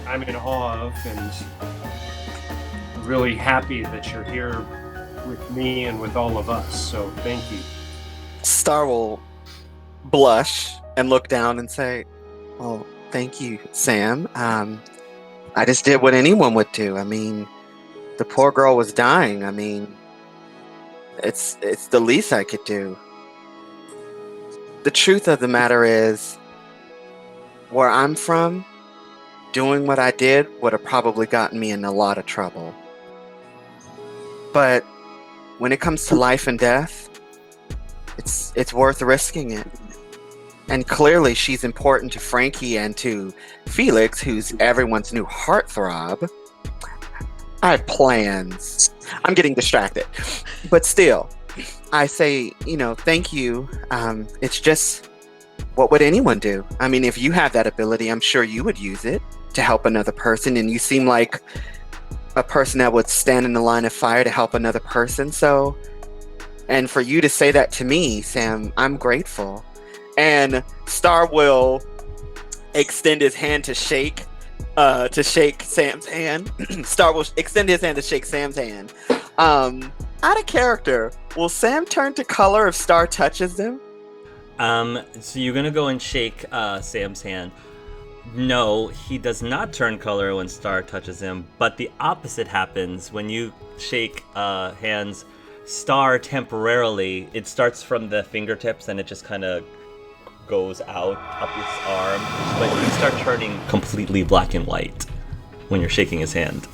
I'm in awe of, and really happy that you're here with me and with all of us. So thank you. Star will blush and look down and say, "Oh, thank you, Sam. I just did what anyone would do. I mean, The poor girl was dying. I mean, it's the least I could do. The truth of the matter is, where I'm from, doing what I did would have probably gotten me in a lot of trouble. But when it comes to life and death, it's worth risking it. And clearly she's important to Frankie and to Felix, who's everyone's new heartthrob. I have plans. I'm getting distracted. But still, I say, thank you. It's just, what would anyone do? I mean, if you have that ability, I'm sure you would use it to help another person. And you seem like a person that would stand in the line of fire to help another person. So, and for you to say that to me, Sam, I'm grateful. And Star will extend his hand to shake Sam's hand. Star will extend his hand to shake Sam's hand. Out of character, will Sam turn to color if Star touches them? So you're gonna go and shake Sam's hand. No, he does not turn color when Star touches him, but the opposite happens when you shake hands. Star temporarily, it starts from the fingertips and it just kind of goes out up his arm, but you start turning completely black and white when you're shaking his hand.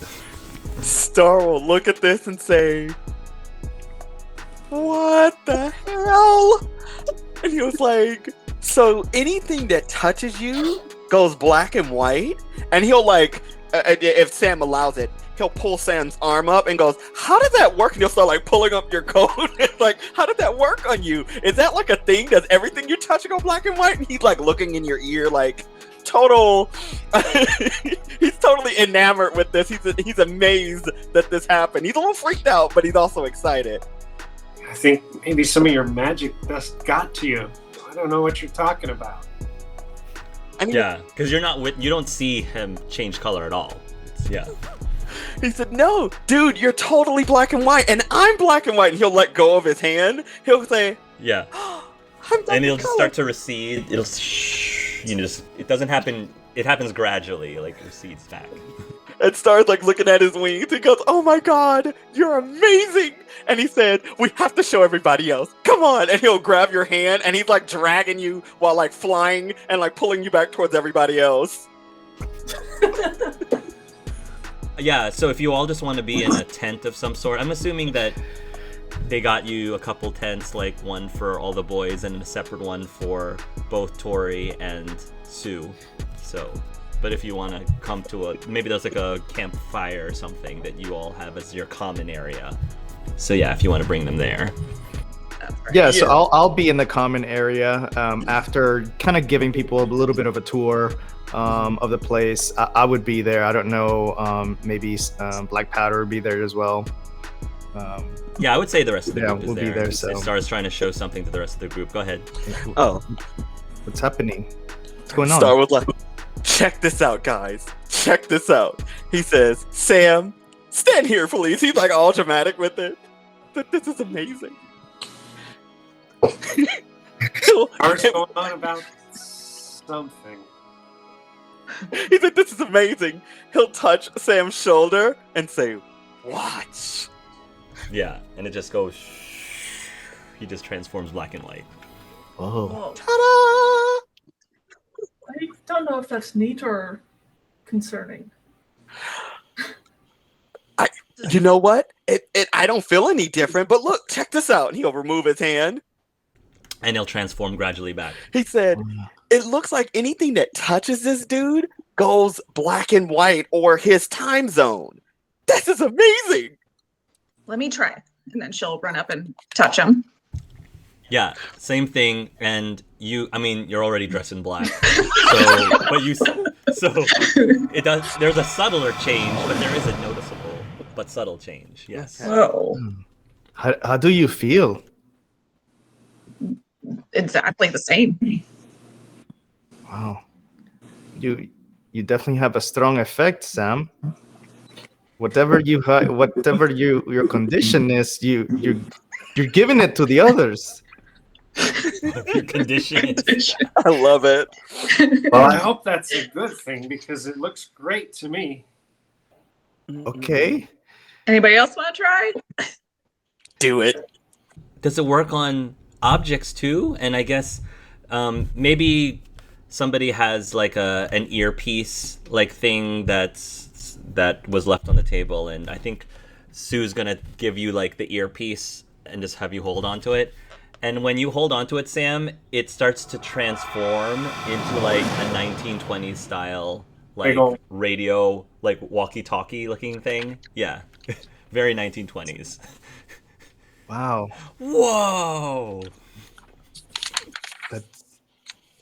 Star will look at this and say, "What the hell?" And he was like, "So anything that touches you goes black and white?" And he'll if Sam allows it, he'll pull Sam's arm up and goes, "How did that work?" And he'll start pulling up your coat. It's like, "How did that work on you? Is that like a thing? Does everything you touch go black and white?" And he's looking in your ear total. He's totally enamored with this. He's amazed that this happened. He's a little freaked out, but he's also excited. I think maybe some of your magic dust got to you. I don't know what you're talking about. I mean, yeah, because you don't see him change color at all. Yeah. He said, "No, dude, you're totally black and white, and I'm black and white." And he'll let go of his hand. He'll say, "Yeah," and it'll just start to recede. It doesn't happen. It happens gradually, recedes back. And Star's looking at his wings. He goes, "Oh my God, you're amazing!" And he said, "We have to show everybody else. Come on!" And he'll grab your hand, and he's dragging you while flying and pulling you back towards everybody else. Yeah, so if you all just want to be in a tent of some sort, I'm assuming that they got you a couple tents, one for all the boys and a separate one for both Tori and Sue. So, but if you want to come to maybe there's a campfire or something that you all have as your common area. So yeah, if you want to bring them there. Yeah, so I'll be in the common area after kind of giving people a little bit of a tour of the place. I would be there. I don't know, maybe Black Powder would be there as well. Yeah, I would say the rest of the group is will there. Be there. So Star's trying to show something to the rest of the group. Go ahead. Oh, what's happening? What's going on? Star was "Check this out, guys. Check this out." He says, "Sam, stand here, please." He's all dramatic with it. This is amazing. What's going on about something? He said, "This is amazing." He'll touch Sam's shoulder and say, "Watch." Yeah, and it just goes. He just transforms black and white. Oh. Ta-da! I don't know if that's neat or concerning. You know what? I don't feel any different, but look, check this out. And he'll remove his hand. And he'll transform gradually back. He said, "It looks like anything that touches this dude goes black and white or his time zone. This is amazing." Let me try. And then she'll run up and touch him. Yeah, same thing. And you're already dressed in black. It does. There's a subtler change, but there is a noticeable but subtle change. Yes. Whoa. How do you feel? Exactly the same. Wow. You definitely have a strong effect, Sam. Whatever your condition is, you're giving it to the others. Your condition. I love it. Well, I hope that's a good thing because it looks great to me. Okay. Anybody else want to try? Do it. Does it work on objects too? And I guess maybe somebody has like an earpiece like thing that was left on the table, and I think Sue's gonna give you like the earpiece and just have you hold on to it. And when you hold on to it, Sam, it starts to transform into like a 1920s style like radio, like walkie-talkie looking thing. Yeah, very 1920s. Wow, Whoa!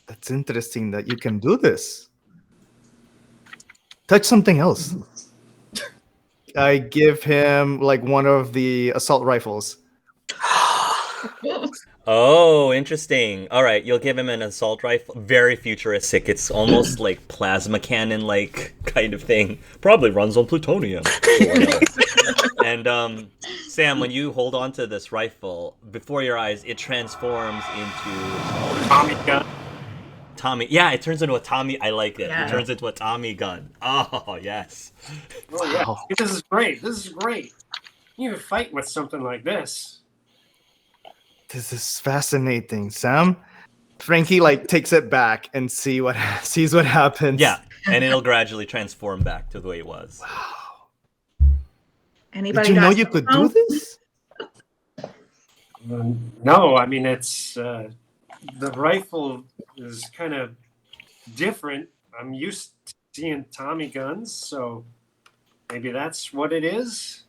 that's interesting that you can do this. Touch something else. I give him like one of the assault rifles. Oh, interesting. All right, you'll give him an assault rifle. Very futuristic. It's almost like plasma cannon like kind of thing. Probably runs on plutonium. And Sam, when you hold on to this rifle, before your eyes, it transforms into Tommy gun. Tommy. Yeah, it turns into a Tommy. I like it. Yeah. It turns into a Tommy gun. Oh, yes. Oh yeah, Wow. this is great. This is great. You can fight with something like this. This is fascinating, Sam. Frankie like takes it back and sees what happens. Yeah, and it'll gradually transform back to the way it was. Anybody Did you know got you could ammo? do this? No, I mean it's the rifle is kind of different. I'm used to seeing Tommy guns, so maybe that's what it is.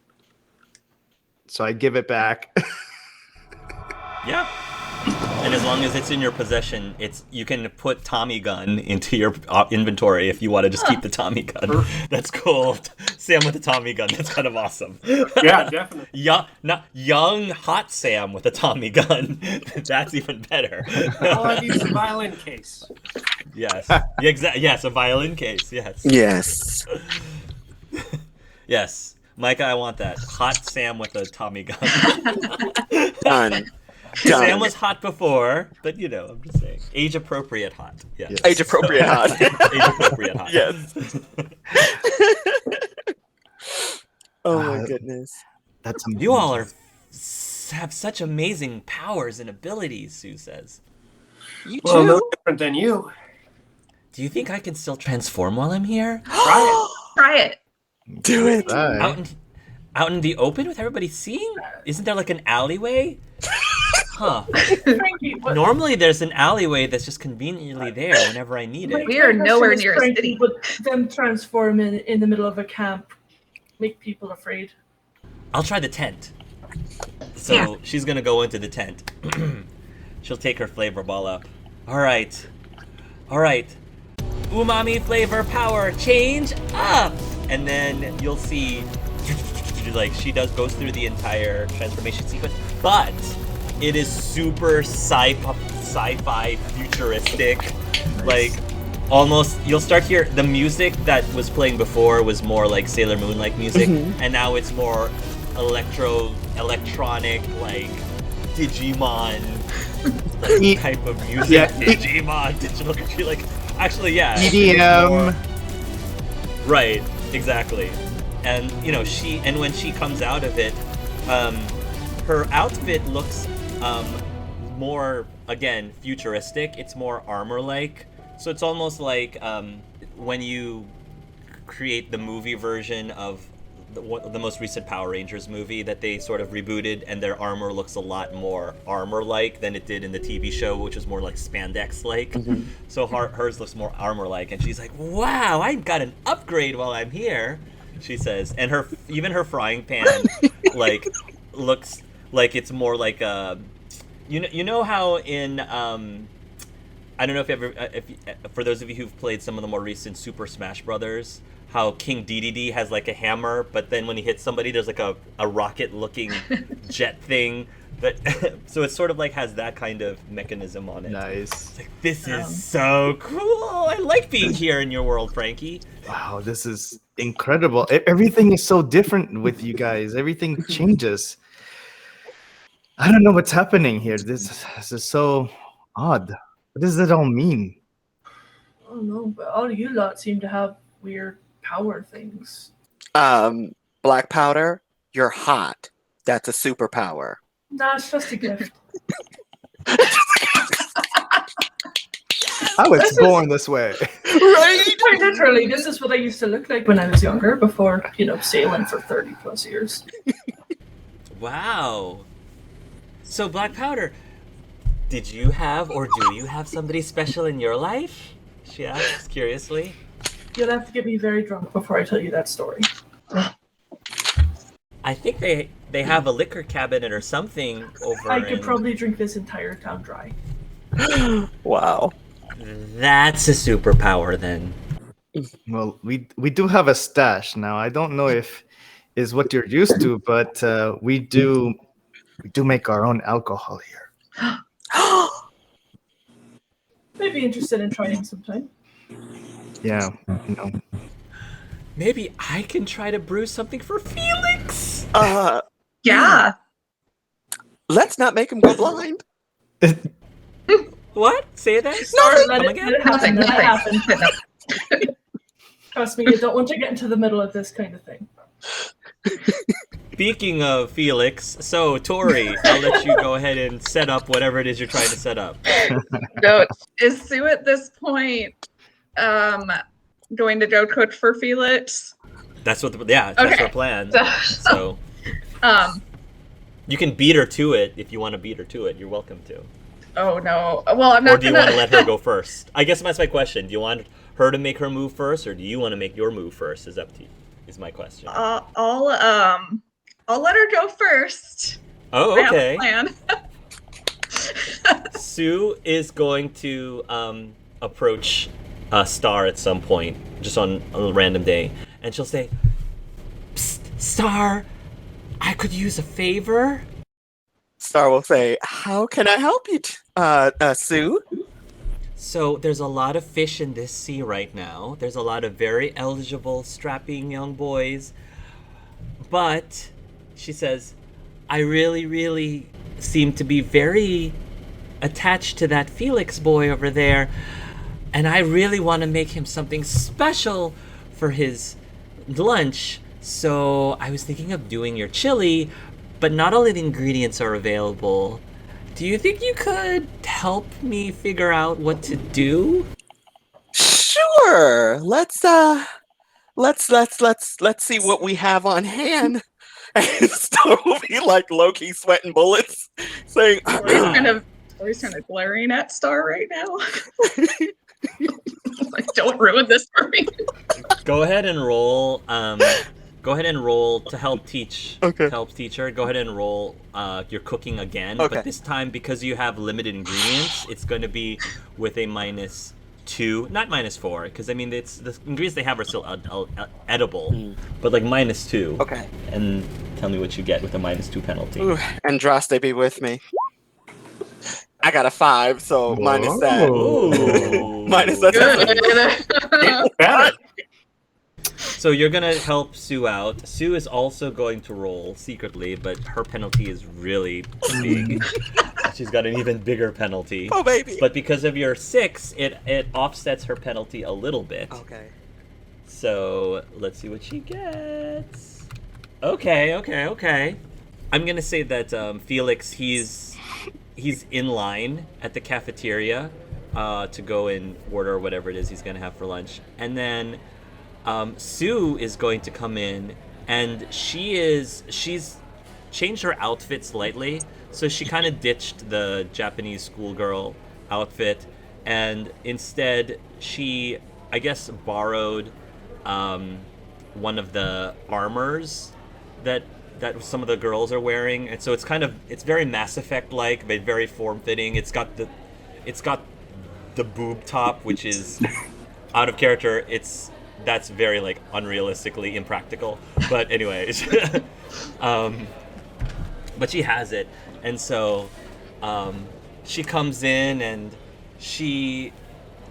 So I give it back. Yeah. And as long as it's in your possession, you can put Tommy gun into your inventory if you want to just keep the Tommy gun. That's cool. Sam with the Tommy gun. That's kind of awesome. Yeah, definitely. Young hot Sam with a Tommy gun. That's even better. All I need is a violin case. Yes. Yes, a violin case. Yes. Yes. Yes. Micah, I want that. Hot Sam with a Tommy gun. Done. Sam was hot before, but I'm just saying. Age appropriate hot. Yes. Yes. Age appropriate hot. Age appropriate hot. Yes. Oh my goodness. That's amazing. You all have such amazing powers and abilities, Sue says. You Well, too. no different than you. Do you think I can still transform while I'm here? Try Try it. Do it. Right. Out in the open with everybody seeing? Isn't there like an alleyway? Huh. Frankie, what, Normally there's an alleyway that's just conveniently there whenever I need it. We are my nowhere question is, near a Frankie, city. Would them transform in the middle of a camp make people afraid? I'll try the tent. So Yeah. she's gonna go into the tent. She'll take her flavor ball up. All right. Umami flavor power change up, and then you'll see, like she goes through the entire transformation sequence, but it is super sci-fi futuristic, like almost you'll start hear the music that was playing before was more like Sailor Moon like music, and now it's more electronic like Digimon like, type of music. Yeah. Digimon, digital computer, like actually yeah. EDM. Right, exactly. And when she comes out of it, her outfit looks more, again, futuristic. It's more armor-like. So it's almost like when you create the movie version of the most recent Power Rangers movie that they sort of rebooted, and their armor looks a lot more armor-like than it did in the TV show, which was more like spandex-like. So hers looks more armor-like, and she's like, "Wow, I got an upgrade while I'm here," she says. And even her frying pan like looks like it's more like a, you know how in I don't know if for those of you who've played some of the more recent Super Smash Brothers, how King Dedede has like a hammer, but then when he hits somebody, there's like a rocket-looking jet thing. So it sort of like has that kind of mechanism on it. Nice. It's like, this is so cool. I like being here in your world, Frankie. Wow, this is incredible. Everything is so different with you guys. Everything changes. I don't know what's happening here. This is so odd. What does it all mean? I don't know, but all of you lot seem to have weird power things. Black powder you're hot. That's a superpower. Nah, it's just a gift. I was This is- born this way. Right? Quite literally, this is what I used to look like when I was younger, before, sailing for 30 plus years. Wow. So, Black Powder, did you have or do you have somebody special in your life? She asks curiously. You'll have to get me very drunk before I tell you that story. I think they have a liquor cabinet or something over. I could probably drink this entire town dry. Wow. That's a superpower then. Well, we do have a stash now. I don't know if is what you're used to, but we do make our own alcohol here. Maybe interested in trying sometime. Yeah, Maybe I can try to brew something for Felix. Yeah. Let's not make him go blind. What? Say that? Let Come it again? happen. Let it happen. Nothing. Trust me, you don't want to get into the middle of this kind of thing. Speaking of Felix, so Tori, I'll let you go ahead and set up whatever it is you're trying to set up. So is Sue at this point going to go cook for Felix? That's that's Okay. her plan. So, So you can beat her to it if you want to beat her to it. You're welcome to. oh no. Well, I'm not Or do you want to let her go first? I guess that's my question. Do you want her to make her move first, or do you want to make your move first? Is up to you. Is my question. I'll let her go first. Oh, I have a okay. plan. Sue is going to approach Star at some point, just on a random day, and she'll say, "Psst, Star, I could use a favor." Star will say, "How can I help you, Sue?" So there's a lot of fish in this sea right now. There's a lot of very eligible, strapping young boys. But, she says, I really, really seem to be very attached to that Felix boy over there. And I really want to make him something special for his lunch. So I was thinking of doing your chili, but not all of the ingredients are available. Do you think you could help me figure out what to do? Sure. Let's see what we have on hand. And Star will be like low-key sweating bullets, saying, Tori's kind of glaring at Star right now. Like, don't ruin this for me. Go ahead and roll. Go ahead and roll to help teach. Okay. To help teach her. Go ahead and roll your cooking again. Okay. But this time, because you have limited ingredients, it's going to be with a -2, not -4, because I mean the ingredients they have are still edible, but like -2. Okay. And tell me what you get with a -2 penalty. Ooh, Andraste be with me. I got a 5, so minus that. Ooh. Minus that. Good. So you're gonna help Sue out. Sue is also going to roll secretly, but her penalty is really big. She's got an even bigger penalty. Oh, baby. But because of your 6, it offsets her penalty a little bit. Okay. So let's see what she gets. Okay. I'm gonna say that Felix, he's in line at the cafeteria to go and order whatever it is he's gonna have for lunch, and then Sue is going to come in, and she's changed her outfit slightly, so she kind of ditched the Japanese schoolgirl outfit, and instead she, I guess, borrowed one of the armors that some of the girls are wearing, and so it's very Mass Effect like, but very form fitting. It's got the boob top, which is out of character. That's very like unrealistically impractical. But anyways, but she has it, and so she comes in, and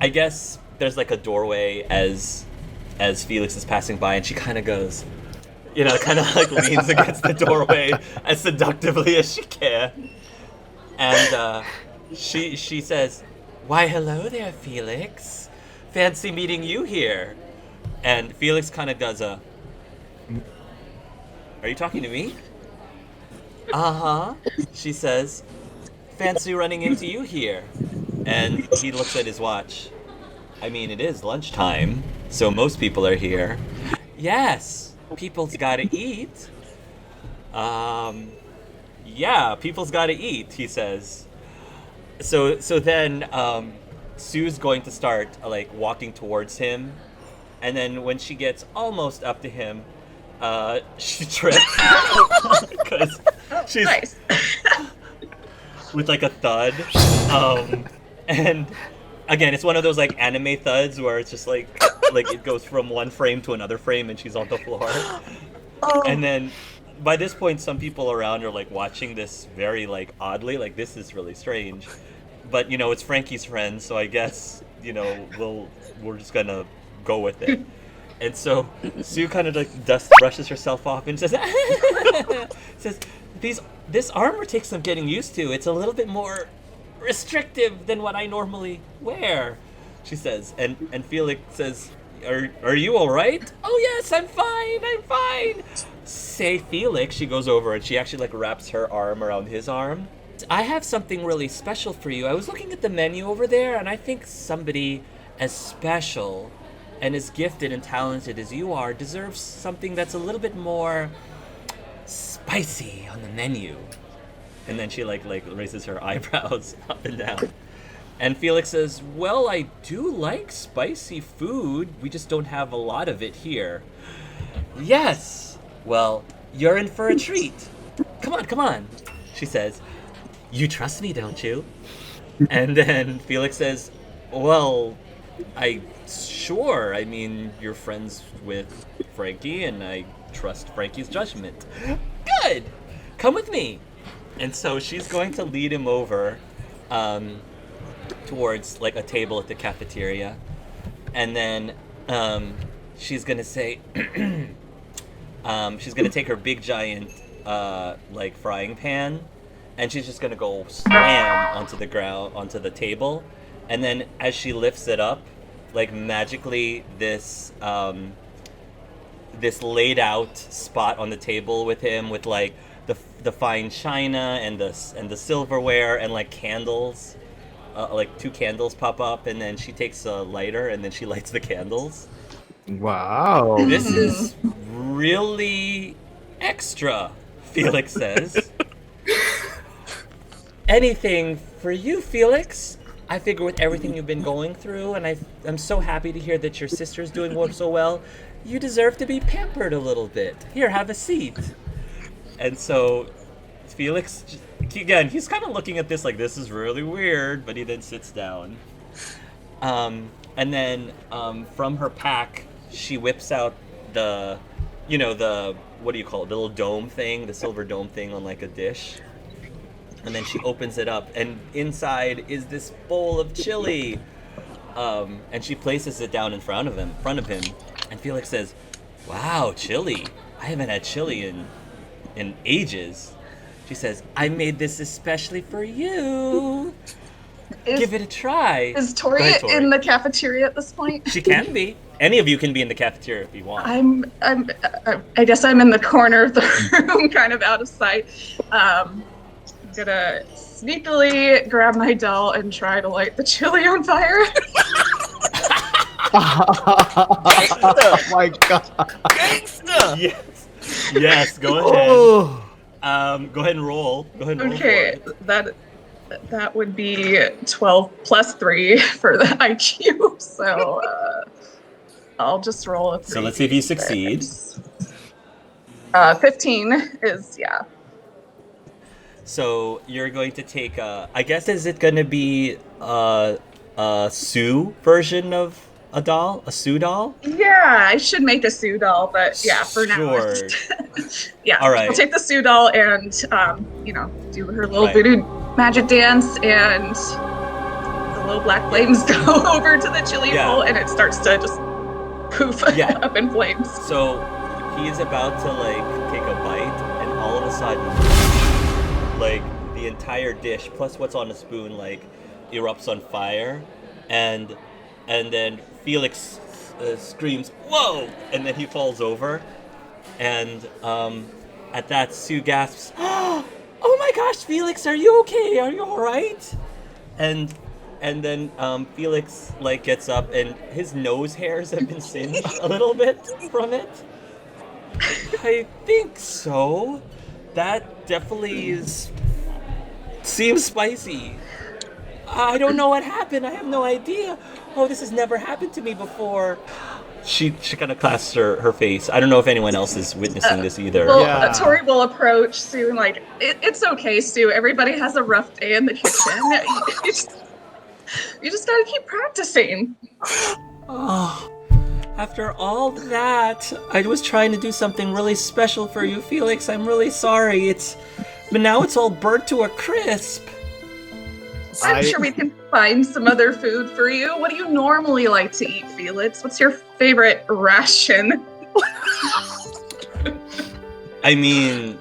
I guess there's like a doorway as Felix is passing by, and she kind of goes, kind of like leans against the doorway as seductively as she can, and she says, "Why, hello there, Felix. Fancy meeting you here." And Felix kind of does Are you talking to me? Uh-huh, she says. Fancy running into you here. And he looks at his watch. I mean, it is lunchtime, so most people are here. Yes, people's gotta eat. Yeah, people's gotta eat, he says. So then, Sue's going to start, like, walking towards him. And then when she gets almost up to him, she trips. Because she's... Nice. with like a thud. And again, it's one of those like anime thuds where it's just like it goes from one frame to another frame and she's on the floor. And then by this point, some people around are like watching this very like oddly, like this is really strange. But you know, it's Frankie's friend, so I guess, you know, we're just gonna go with it. And so Sue kind of like brushes herself off and says, this armor takes some getting used to. It's a little bit more restrictive than what I normally wear, she says. And Felix says, Are you all right? Oh yes, I'm fine. Say Felix, she goes over and she actually like wraps her arm around his arm. I have something really special for you. I was looking at the menu over there and I think somebody as special and as gifted and talented as you are deserves something that's a little bit more spicy on the menu. And then she like raises her eyebrows up and down. And Felix says, well, I do like spicy food. We just don't have a lot of it here. Yes. Well, you're in for a treat. Come on, she says. You trust me, don't you? And then Felix says, well, sure. I mean, you're friends with Frankie, and I trust Frankie's judgment. Good. Come with me. And so she's going to lead him over towards like a table at the cafeteria. And then she's going to say, she's going to take her big giant like frying pan, and she's just going to go slam onto the ground, onto the table. And then as she lifts it up, like magically this this laid out spot on the table with him with like the fine china and the silverware and like candles, like 2 candles pop up, and then she takes a lighter and then she lights the candles. Wow. This is really extra, Felix says. Anything for you, Felix. I figure with everything you've been going through, and I'm so happy to hear that your sister's doing so well, you deserve to be pampered a little bit. Here, have a seat. And so Felix, again, he's kind of looking at this like this is really weird, but he then sits down. And then from her pack, she whips out the what do you call it, the little dome thing, the silver dome thing on like a dish. And then she opens it up, and inside is this bowl of chili. And she places it down in front of him. And Felix says, "Wow, chili! I haven't had chili in ages." She says, "I made this especially for you. Give it a try." Is Tori Go ahead, Tori. in the cafeteria at this point? She can be. Any of you can be in the cafeteria if you want. I guess I'm in the corner of the room, kind of out of sight. I'm gonna sneakily grab my doll and try to light the chili on fire. Oh my god. Gangsta! Yes, go ahead. Oh. Go ahead and roll. Okay, For it. that would be 12 plus 3 for the IQ. So I'll just roll a 3. So let's see if you succeed. 15 is, yeah. So you're going to take I guess, is it going to be a Sue version of a doll? A Sue doll? Yeah, I should make a Sue doll, but yeah, for now. Sure. Yeah, All right. I'll take the Sue doll and, do her little voodoo magic dance, and the little black flames go over to the chili bowl, and it starts to just poof up in flames. So he's about to like take a bite, and all of a sudden, like the entire dish plus what's on the spoon like erupts on fire, and then Felix screams, "Whoa!" and then he falls over, and At that, Sue gasps, "Oh my gosh, Felix, are you okay? Are you all right?" And then Felix like gets up, and his nose hairs have been singed a little bit from it. I think so. That definitely seems spicy. I don't know what happened. I have no idea. Oh, this has never happened to me before. She kind of clasps her face. I don't know if anyone else is witnessing this either. Well, Yeah. Tori will approach Sue and like, it's okay, Sue. Everybody has a rough day in the kitchen. You just gotta keep practicing. Oh, after all that, I was trying to do something really special for you, Felix. I'm really sorry. But now it's all burnt to a crisp. I'm sure we can find some other food for you. What do you normally like to eat, Felix? What's your favorite ration? I mean,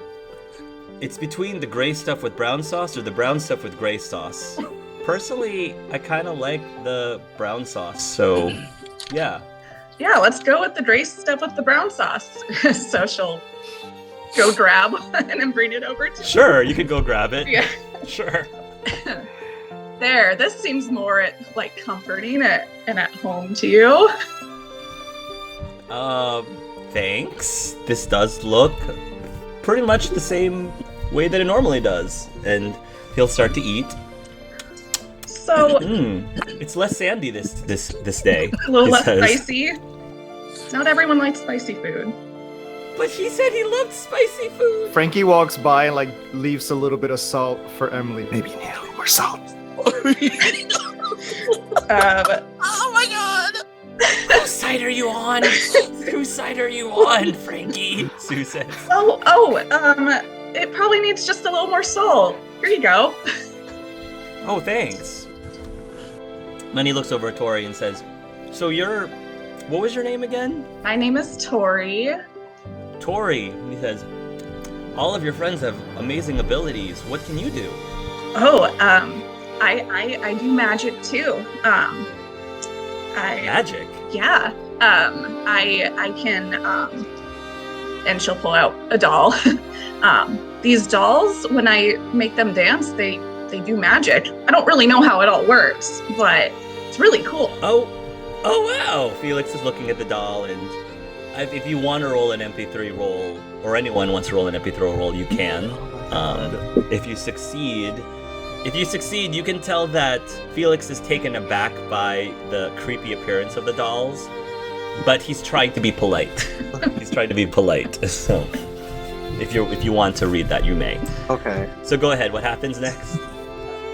it's between the gray stuff with brown sauce or the brown stuff with gray sauce. Personally, I kind of like the brown sauce, so yeah. Yeah, let's go with the gray stuff with the brown sauce. So she'll go grab one and bring it over to you. Sure, you can go grab it. Yeah. Sure. There, this seems more like comforting and at home to you. Thanks. This does look pretty much the same way that it normally does. And he'll start to eat. So It's less sandy this day. a little he less says. spicy. Not everyone likes spicy food. But he said he loved spicy food. Frankie walks by and like leaves a little bit of salt for Emily. Maybe you need a little more salt. Oh my god! Whose side are you on? Whose side are you on, Frankie? Sue says. It probably needs just a little more salt. Here you go. Oh, thanks. Then he looks over at Tori and says, "So what was your name again?" My name is Tori. Tori. He says, "All of your friends have amazing abilities. What can you do?" I do magic too. Magic. Yeah. I can and she'll pull out a doll. These dolls, when I make them dance, they do magic. I don't really know how it all works, but it's really cool. Oh wow! Felix is looking at the doll, and if you want to roll an MP3 roll, or anyone wants to roll an MP3 roll, you can. If you succeed, you can tell that Felix is taken aback by the creepy appearance of the dolls, but he's trying to be polite. So, if you want to read that, you may. Okay. So go ahead. What happens next?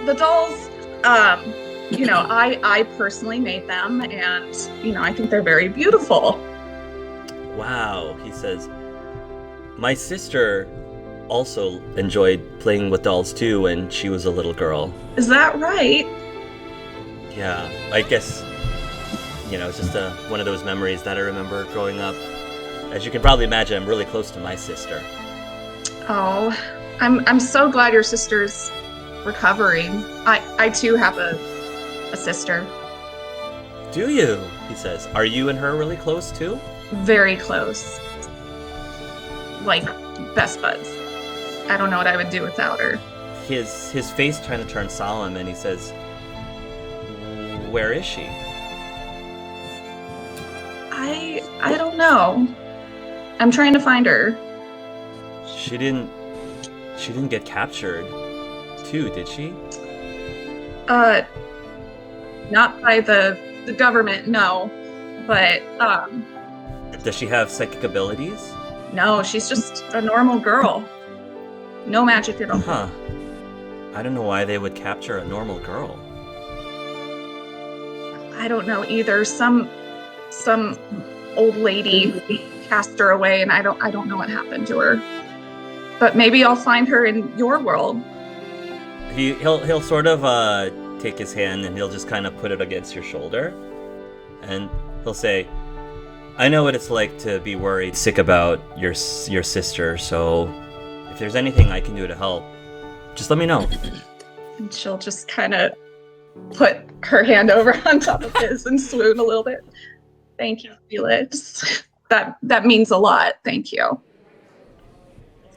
The dolls, I personally made them, and I think they're very beautiful. Wow, he says. My sister also enjoyed playing with dolls too when she was a little girl. Is that right? Yeah, I guess, it's just one of those memories that I remember growing up. As you can probably imagine, I'm really close to my sister. Oh, I'm so glad your sister's recovering. I too have a sister. Do you? He says. Are you and her really close too? Very close. Like best buds. I don't know what I would do without her. His face kind of turns solemn, and he says, "Where is she?" I don't know. I'm trying to find her. She didn't get captured, too, did she? Not by the government, no. But Does she have psychic abilities? no, she's just a normal girl. No magic at all. Huh. I don't know why they would capture a normal girl. I don't know either. Some old lady cast her away, and I don't know what happened to her. But maybe I'll find her in your world. He'll sort of take his hand, and he'll just kind of put it against your shoulder, and he'll say, "I know what it's like to be worried sick about your sister, so if there's anything I can do to help, just let me know." And she'll just kind of put her hand over on top of his and swoon a little bit. Thank you, Felix. That means a lot. Thank you.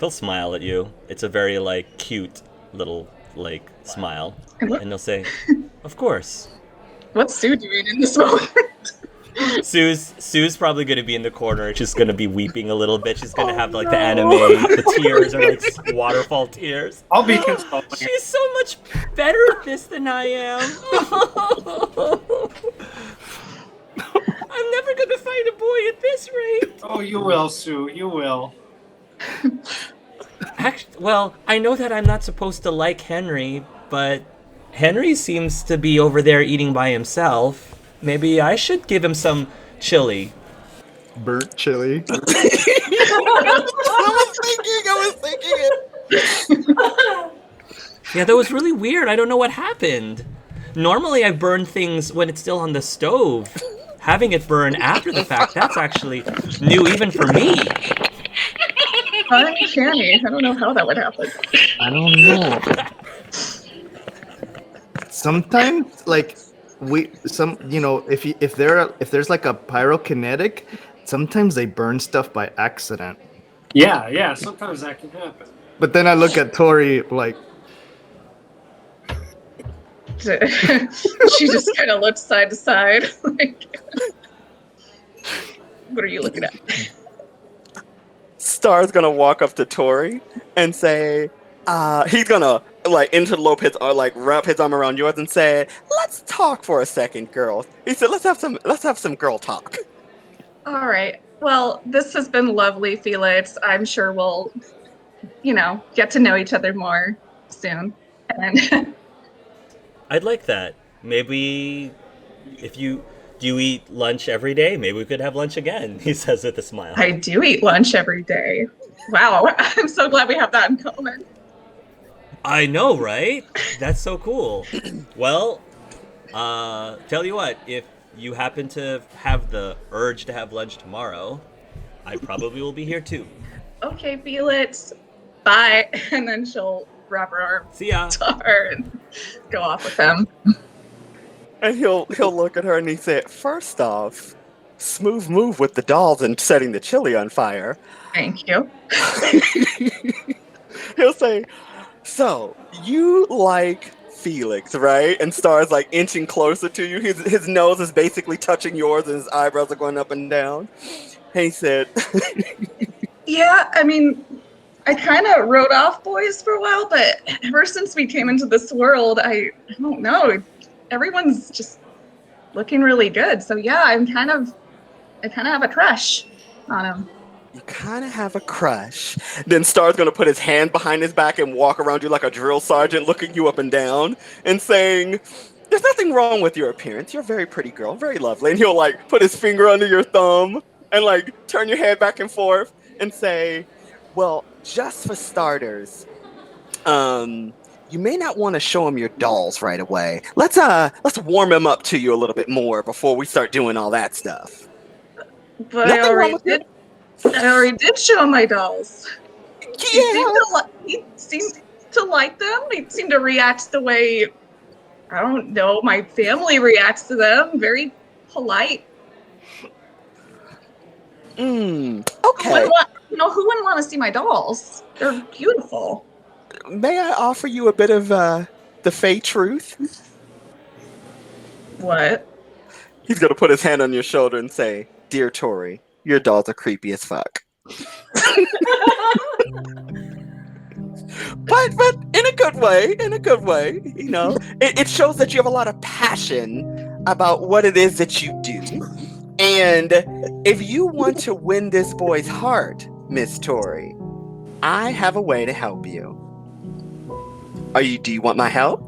They'll smile at you. It's a very like cute little like smile, and they'll say, "Of course." What's Sue doing in this moment? Sue's probably gonna be in the corner, just gonna be weeping a little bit. She's gonna have like the anime, the tears are like waterfall tears. I'll be consulting. She's so much better at this than I am. I'm never gonna find a boy at this rate. Oh, you will, Sue. You will. Actually, well, I know that I'm not supposed to like Henry, but Henry seems to be over there eating by himself. Maybe I should give him some chili. Burnt chili. I was thinking it. Yeah, that was really weird. I don't know what happened. Normally I burn things when it's still on the stove. Having it burn after the fact, that's actually new even for me. Uncanny. I don't know how that would happen. I don't know. Sometimes, like, if there's like a pyrokinetic, sometimes they burn stuff by accident. Yeah. Sometimes that can happen. But then I look at Tori like, She just kind of looks side to side. Like, what are you looking at? Star's gonna walk up to Tori and say, he's gonna like interlope his like wrap his arm around yours and say, "Let's talk for a second, girls." He said, "Let's have some girl talk." All right. Well, this has been lovely, Felix. I'm sure we'll, get to know each other more soon. And I'd like that. Maybe if do you eat lunch every day? Maybe we could have lunch again, he says with a smile. I do eat lunch every day. Wow. I'm so glad we have that in common. I know, right? That's so cool. Well, tell you what, if you happen to have the urge to have lunch tomorrow, I probably will be here too. Okay, Felix. Bye. And then she'll wrap her arm See ya. to her and go off with him. And he'll look at her and he said, "First off, smooth move with the dolls and setting the chili on fire." Thank you. He'll say, "So, you like Felix, right?" And Star's like inching closer to you. His nose is basically touching yours and his eyebrows are going up and down. And he said, Yeah, I mean, I kind of wrote off boys for a while, but ever since we came into this world, I don't know. Everyone's just looking really good. So yeah, I kind of have a crush on him. "You kind of have a crush." Then Star's gonna put his hand behind his back and walk around you like a drill sergeant, looking you up and down and saying, "There's nothing wrong with your appearance. You're a very pretty girl, very lovely." And he'll like put his finger under your thumb and like turn your head back and forth and say, "Well, just for starters, you may not want to show him your dolls right away. Let's warm him up to you a little bit more before we start doing all that stuff." But Nothing I wrong already with did. I already did show my dolls. Yeah. He seemed to like them. He seemed to react the way, I don't know, my family reacts to them. Very polite. Okay. Who wouldn't want to see my dolls? They're beautiful. May I offer you a bit of the Fey truth? What? He's gonna put his hand on your shoulder and say, "Dear Tori, your dolls are creepy as fuck." But in a good way, it shows that you have a lot of passion about what it is that you do. And if you want to win this boy's heart, Miss Tori, I have a way to help you. Do you want my help?